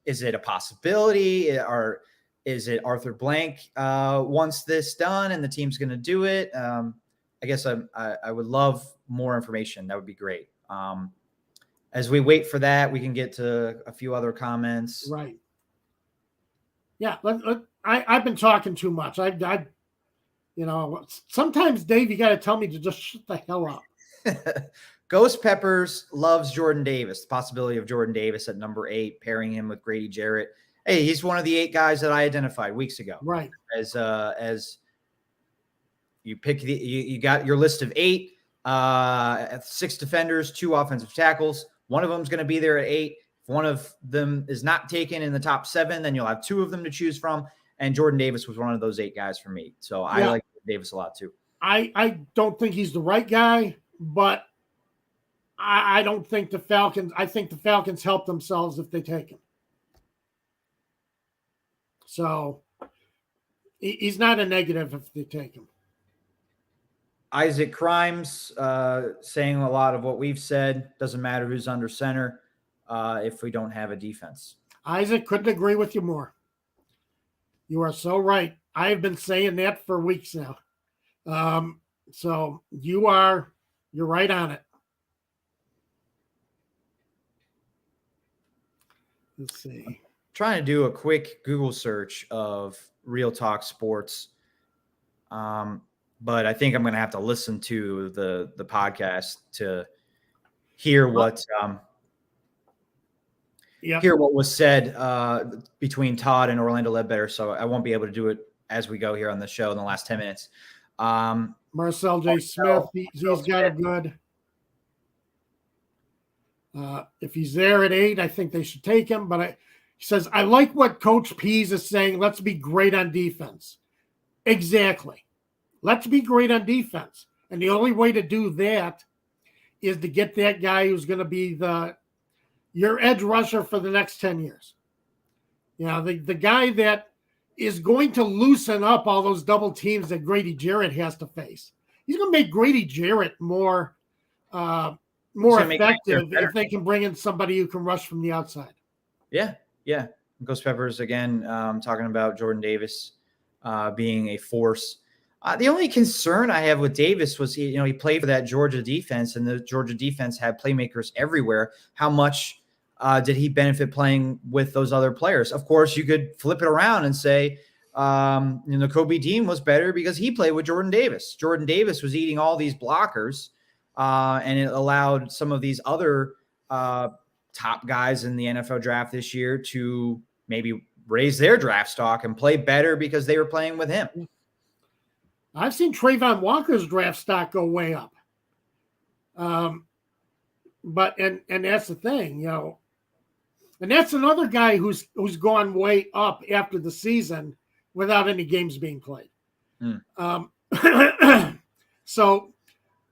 Is it a possibility, or is it Arthur Blank wants this done and the team's going to do it? I guess I would love more information. That would be great. As we wait for that, we can get to a few other comments. Right. Yeah. I've been talking too much. Sometimes, Dave, you got to tell me to just shut the hell up. Ghost Peppers loves Jordan Davis. The possibility of Jordan Davis at number 8, pairing him with Grady Jarrett. Hey, he's one of the 8 guys that I identified weeks ago. Right. As you pick, you got your list of 8, 6 defenders, 2 offensive tackles. One of them is going to be there at 8. If one of them is not taken in the top 7, then you'll have 2 of them to choose from. And Jordan Davis was one of those 8 guys for me. So I like Davis a lot too. I don't think he's the right guy, but I don't think the Falcons. I think the Falcons help themselves if they take him. So he's not a negative if they take him. Isaac Crimes saying a lot of what we've said. Doesn't matter who's under center if we don't have a defense. Isaac, couldn't agree with you more. You are so right. I have been saying that for weeks now. So you're right on it. Let's see. I'm trying to do a quick Google search of Real Talk Sports. But I think I'm going to have to listen to the podcast to hear what hear what was said between Todd and Orlando Ledbetter. So I won't be able to do it as we go here on the show in the last 10 minutes. Marcel J. Smith, he's got a good. If he's there at 8, I think they should take him. But he says, I like what Coach Pease is saying. Let's be great on defense. Exactly. Let's be great on defense. And the only way to do that is to get that guy who's going to be your edge rusher for the next 10 years. The guy that is going to loosen up all those double teams that Grady Jarrett has to face. He's going to make Grady Jarrett more effective if they can bring in somebody who can rush from the outside. Yeah. Ghost Peppers, again, talking about Jordan Davis being a force. The only concern I have with Davis was he played for that Georgia defense, and the Georgia defense had playmakers everywhere. How much did he benefit playing with those other players? Of course, you could flip it around and say, Kobe Dean was better because he played with Jordan Davis. Jordan Davis was eating all these blockers, and it allowed some of these other top guys in the NFL draft this year to maybe raise their draft stock and play better because they were playing with him. I've seen Trayvon Walker's draft stock go way up. But that's the thing, and that's another guy who's gone way up after the season without any games being played. So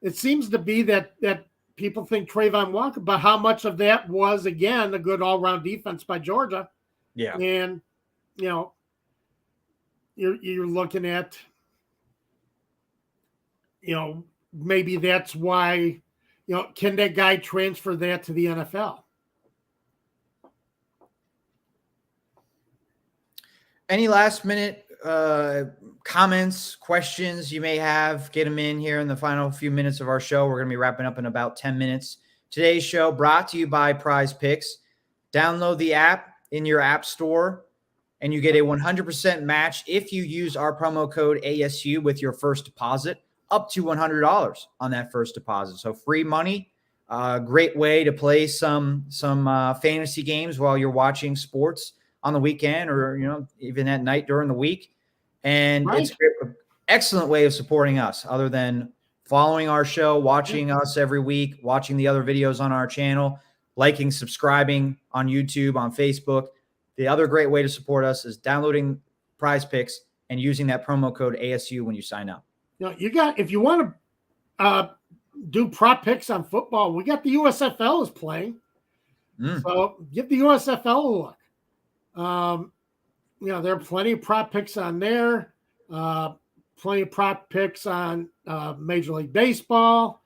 it seems to be that people think Trayvon Walker, but how much of that was, again, a good all-around defense by Georgia? Yeah. And, you're looking at, maybe that's why, can that guy transfer that to the NFL? Any last minute comments, questions you may have? Get them in here in the final few minutes of our show. We're going to be wrapping up in about 10 minutes. Today's show brought to you by Prize Picks. Download the app in your app store, and you get a 100% match if you use our promo code ASU with your first deposit, up to $100 on that first deposit. So free money, great way to play some fantasy games while you're watching sports on the weekend, or even at night during the week. And It's an excellent way of supporting us, other than following our show, watching us every week, watching the other videos on our channel, liking, subscribing on YouTube, on Facebook. The other great way to support us is downloading Prize Picks and using that promo code ASU when you sign up. If you want to do prop picks on football, we got the USFL is playing. So give the USFL a look. There are plenty of prop picks on there. Plenty of prop picks on Major League Baseball.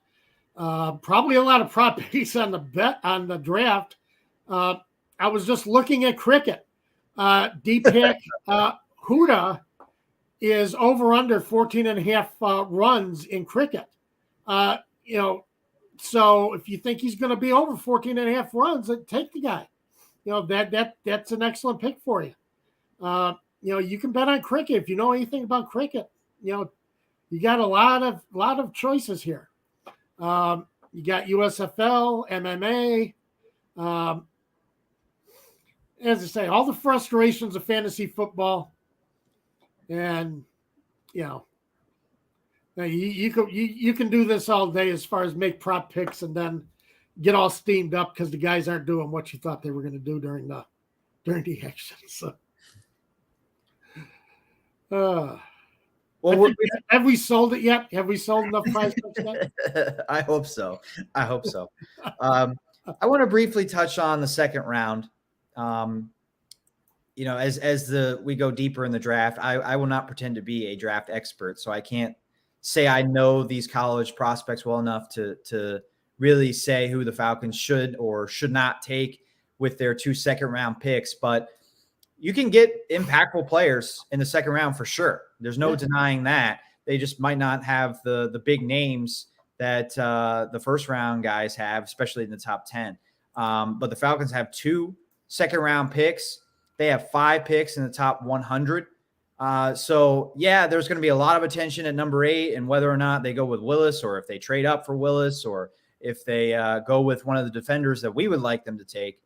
Probably a lot of prop picks on the draft. I was just looking at cricket. Deepak Huda is over under 14.5 runs in cricket. So if you think he's going to be over 14.5 runs, take the guy. That's an excellent pick for you. You can bet on cricket if you know anything about cricket. You got a lot of choices here. You got USFL, MMA. As I say, all the frustrations of fantasy football, and you can do this all day as far as make prop picks and then get all steamed up because the guys aren't doing what you thought they were going to do during the action. So, have we sold it yet? Have we sold enough Prize Picks yet? I hope so. I want to briefly touch on the second round. As we go deeper in the draft, I will not pretend to be a draft expert, so I can't say I know these college prospects well enough to really say who the Falcons should or should not take with their 2 second-round picks. But you can get impactful players in the second round for sure. There's no denying that. They just might not have the big names that the first-round guys have, especially in the top 10. But the Falcons have 2 second-round picks. They have 5 picks in the top 100. There's going to be a lot of attention at number 8 and whether or not they go with Willis, or if they trade up for Willis, or if they go with one of the defenders that we would like them to take.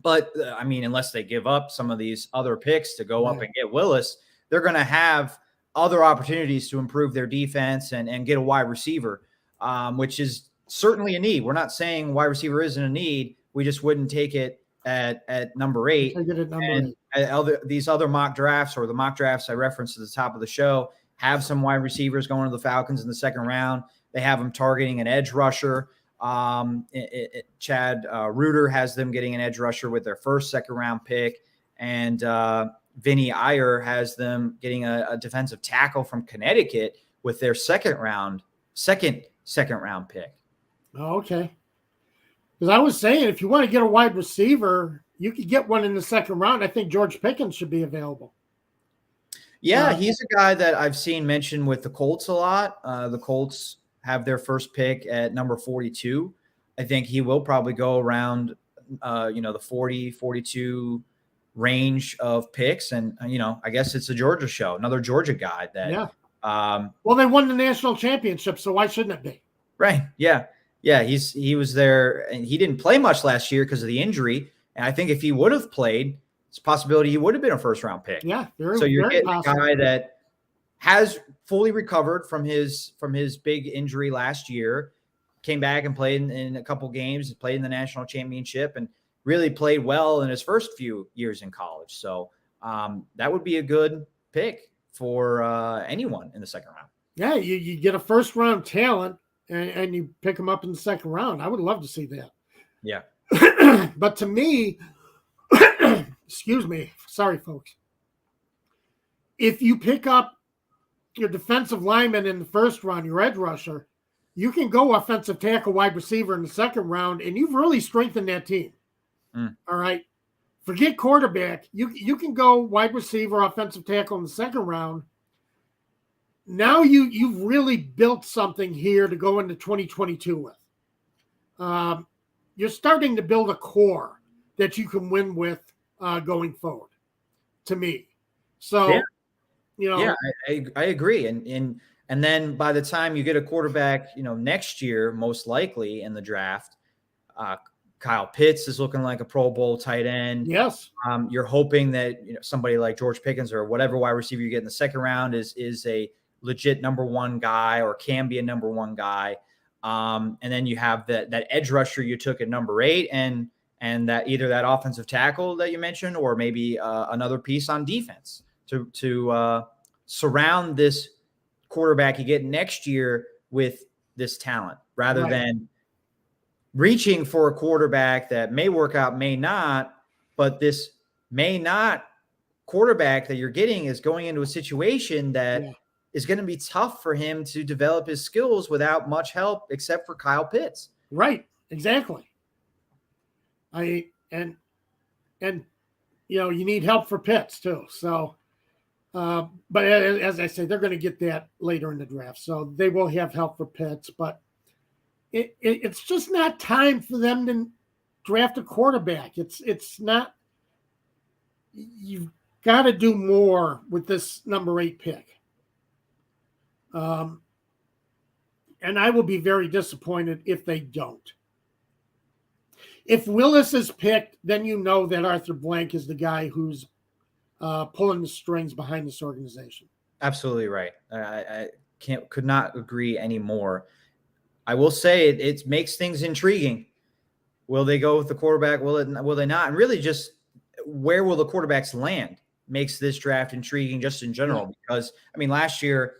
But, unless they give up some of these other picks to go up and get Willis, they're going to have other opportunities to improve their defense and get a wide receiver, which is certainly a need. We're not saying wide receiver isn't a need. We just wouldn't take it at number 8. These other mock drafts, or the mock drafts I referenced at the top of the show, have some wide receivers going to the Falcons in the second round. They have them targeting an edge rusher. Chad Reuter has them getting an edge rusher with their first second-round pick, and Vinny Iyer has them getting a defensive tackle from Connecticut with their second round pick. Oh, okay. Because I was saying, if you want to get a wide receiver, you could get one in the second round. I think George Pickens should be available. Yeah, he's a guy that I've seen mentioned with the Colts a lot. The Colts have their first pick at number 42. I think he will probably go around, the 40, 42 range of picks. And, I guess it's a Georgia show, another Georgia guy that. Yeah. Well, they won the national championship, so why shouldn't it be? Right. Yeah. Yeah. He was there, and he didn't play much last year because of the injury. And I think if he would have played, it's a possibility he would have been a first-round pick. Yeah. So you're getting a guy that has fully recovered from his big injury last year, came back and played in a couple games, played in the national championship, and really played well in his first few years in college. So that would be a good pick for anyone in the second round. Yeah, you get a first-round talent, and you pick him up in the second round. I would love to see that. Yeah. But to me, excuse me, sorry, folks. If you pick up your defensive lineman in the first round, your edge rusher, you can go offensive tackle, wide receiver in the second round, and you've really strengthened that team. All right. Forget quarterback. You can go wide receiver, offensive tackle in the second round. Now you've really built something here to go into 2022 with. You're starting to build a core that you can win with going forward, to me. So, yeah, I agree. And then by the time you get a quarterback, next year, most likely in the draft, Kyle Pitts is looking like a Pro Bowl tight end. Yes. You're hoping that somebody like George Pickens or whatever wide receiver you get in the second round is a legit number one guy or can be a number one guy. And then you have that edge rusher you took at number 8 and that either that offensive tackle that you mentioned or maybe another piece on defense to surround this quarterback you get next year with this talent rather than reaching for a quarterback that may work out, may not, but this may not quarterback that you're getting is going into a situation that is going to be tough for him to develop his skills without much help except for Kyle Pitts. Right. Exactly. And you need help for Pitts too. So, but as I say, they're going to get that later in the draft. So they will have help for Pitts, but it's just not time for them to draft a quarterback. It's not, you've got to do more with this number 8 pick. And I will be very disappointed if they don't. If Willis is picked, then you know that Arthur Blank is the guy who's pulling the strings behind this organization. Absolutely right. I could not agree anymore. I will say it makes things intriguing. Will they go with the quarterback? Will they not? And really just where will the quarterbacks land makes this draft intriguing just in general. Because, last year,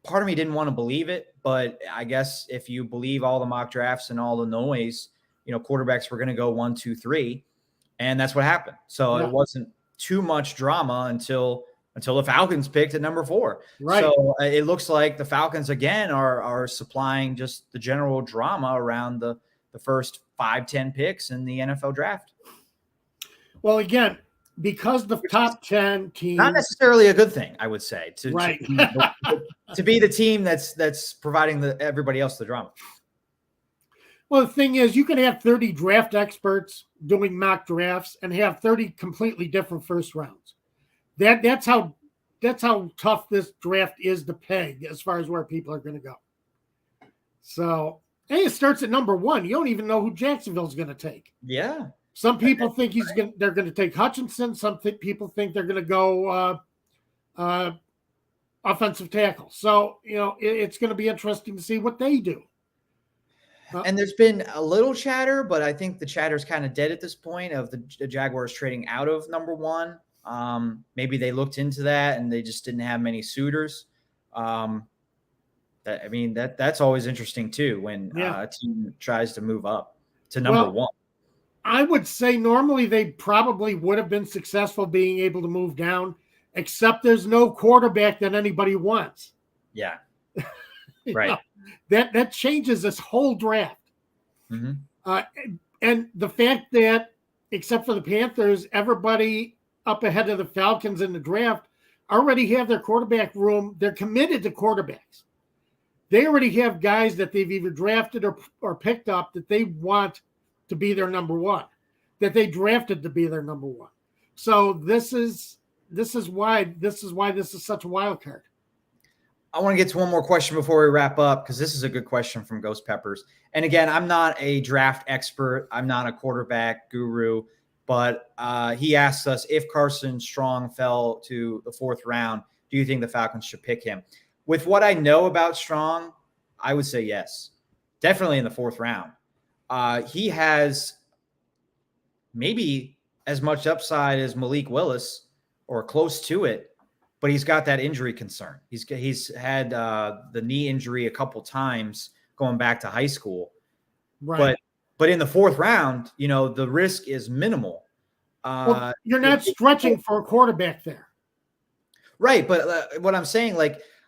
part of me didn't want to believe it, but I guess if you believe all the mock drafts and all the noise, quarterbacks were going to go 1, 2, 3, and that's what happened. So it wasn't too much drama until the Falcons picked at number 4. Right. So it looks like the Falcons again are supplying just the general drama around the first 5-10 picks in the NFL draft. Well, again, because the top 10 teams, not necessarily a good thing, I would say, to be the team that's providing everybody else the drama. Well, the thing is, you can have 30 draft experts doing mock drafts and have 30 completely different first rounds. That's how tough this draft is to peg as far as where people are going to go. So, it starts at number 1. You don't even know who Jacksonville's going to take. Yeah. Some people think they're going to take Hutchinson. Some people think they're going to go offensive tackle. So, it's going to be interesting to see what they do. And there's been a little chatter, but I think the chatter is kind of dead at this point of the Jaguars trading out of number 1. Maybe they looked into that and they just didn't have many suitors. That's always interesting too when a team tries to move up to number one. I would say normally they probably would have been successful being able to move down, except there's no quarterback that anybody wants. Yeah. Right. That changes this whole draft. Mm-hmm. And the fact that, except for the Panthers, everybody up ahead of the Falcons in the draft already have their quarterback room. They're committed to quarterbacks. They already have guys that they've either drafted or picked up that they want to be their number one, that they drafted to be their number one. So this is why this is such a wild card. I want to get to one more question before we wrap up, because this is a good question from Ghost Peppers. And again, I'm not a draft expert. I'm not a quarterback guru, but he asked us, if Carson Strong fell to the 4th round, do you think the Falcons should pick him? With what I know about Strong, I would say yes, definitely in the 4th round. He has maybe as much upside as Malik Willis or close to it, but he's got that injury concern. He's had the knee injury a couple times going back to high school. Right. But in the 4th round, the risk is minimal. Well, you're not stretching for a quarterback there. Right. But what I'm saying,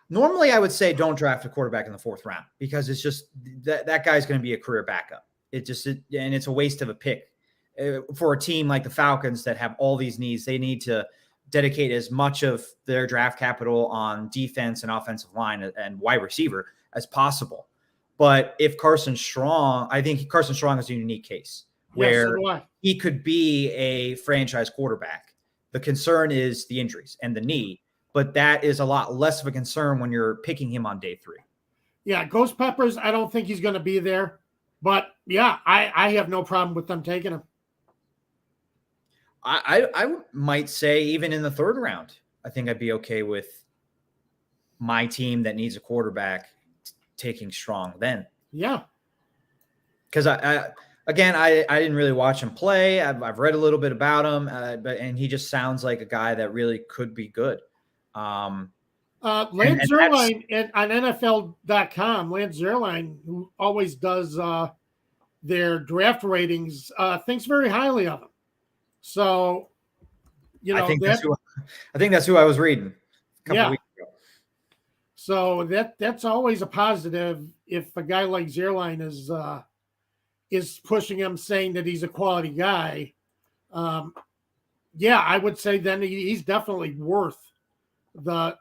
normally I would say don't draft a quarterback in the 4th round, because it's just that guy's going to be a career backup. And it's a waste of a pick for a team like the Falcons that have all these needs. They need to dedicate as much of their draft capital on defense and offensive line and wide receiver as possible. But if Carson Strong, I think Carson Strong is a unique case where he could be a franchise quarterback. The concern is the injuries and the knee, but that is a lot less of a concern when you're picking him on day 3. Yeah, Ghost Peppers, I don't think he's going to be there. But, yeah, I have no problem with them taking him. I might say even in the 3rd round, I think I'd be okay with my team that needs a quarterback taking Strong then. Yeah. Because I didn't really watch him play. I've read a little bit about him, and he just sounds like a guy that really could be good. Lance Zierlein on NFL.com, Lance Zierlein, who always does their draft ratings, thinks very highly of him. So, I think that's who I was reading a couple weeks ago. So that's always a positive if a guy like Zierlein is pushing him, saying that he's a quality guy. I would say then he's definitely worth the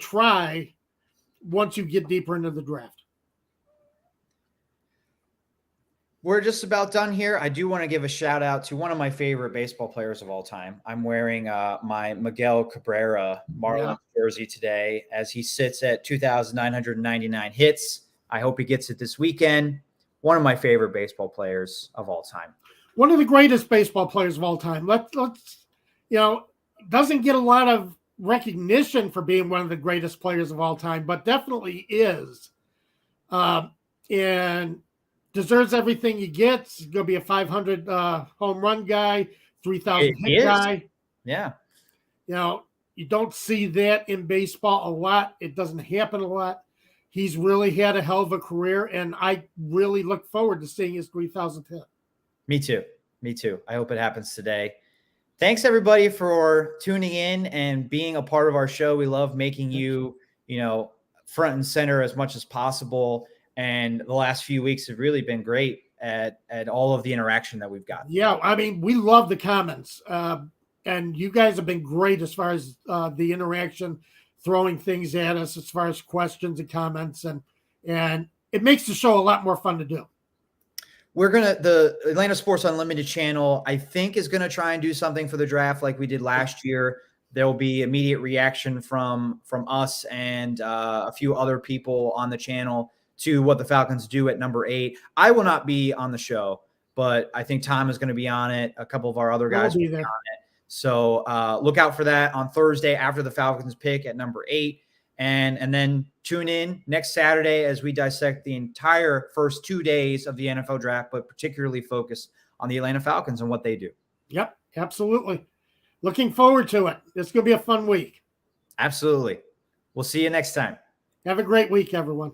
try once you get deeper into the draft. We're just about done here. I do want to give a shout out to one of my favorite baseball players of all time. I'm wearing my Miguel Cabrera Marlins jersey today as he sits at 2,999 hits. I hope he gets it this weekend. One of my favorite baseball players of all time. One of the greatest baseball players of all time. Let's doesn't get a lot of recognition for being one of the greatest players of all time, but definitely is. And deserves everything he gets. He's going to be a 500 home run guy, 3,000 hit guy. Yeah. You don't see that in baseball a lot. It doesn't happen a lot. He's really had a hell of a career, and I really look forward to seeing his 3,000th hit. Me too. I hope it happens today. Thanks, everybody, for tuning in and being a part of our show. We love making you, front and center as much as possible. And the last few weeks have really been great at all of the interaction that we've got. Yeah, I mean, we love the comments. And you guys have been great as far as the interaction, throwing things at us as far as questions and comments. And it makes the show a lot more fun to do. The Atlanta Sports Unlimited channel, I think, is going to try and do something for the draft like we did last year. There will be immediate reaction from us and a few other people on the channel to what the Falcons do at number 8. I will not be on the show, but I think Tom is going to be on it. A couple of our other guys will be on it. So look out for that on Thursday after the Falcons pick at number 8. And then tune in next Saturday as we dissect the entire first 2 days of the NFL draft, but particularly focus on the Atlanta Falcons and what they do. Yep, absolutely. Looking forward to it. It's going to be a fun week. Absolutely. We'll see you next time. Have a great week, everyone.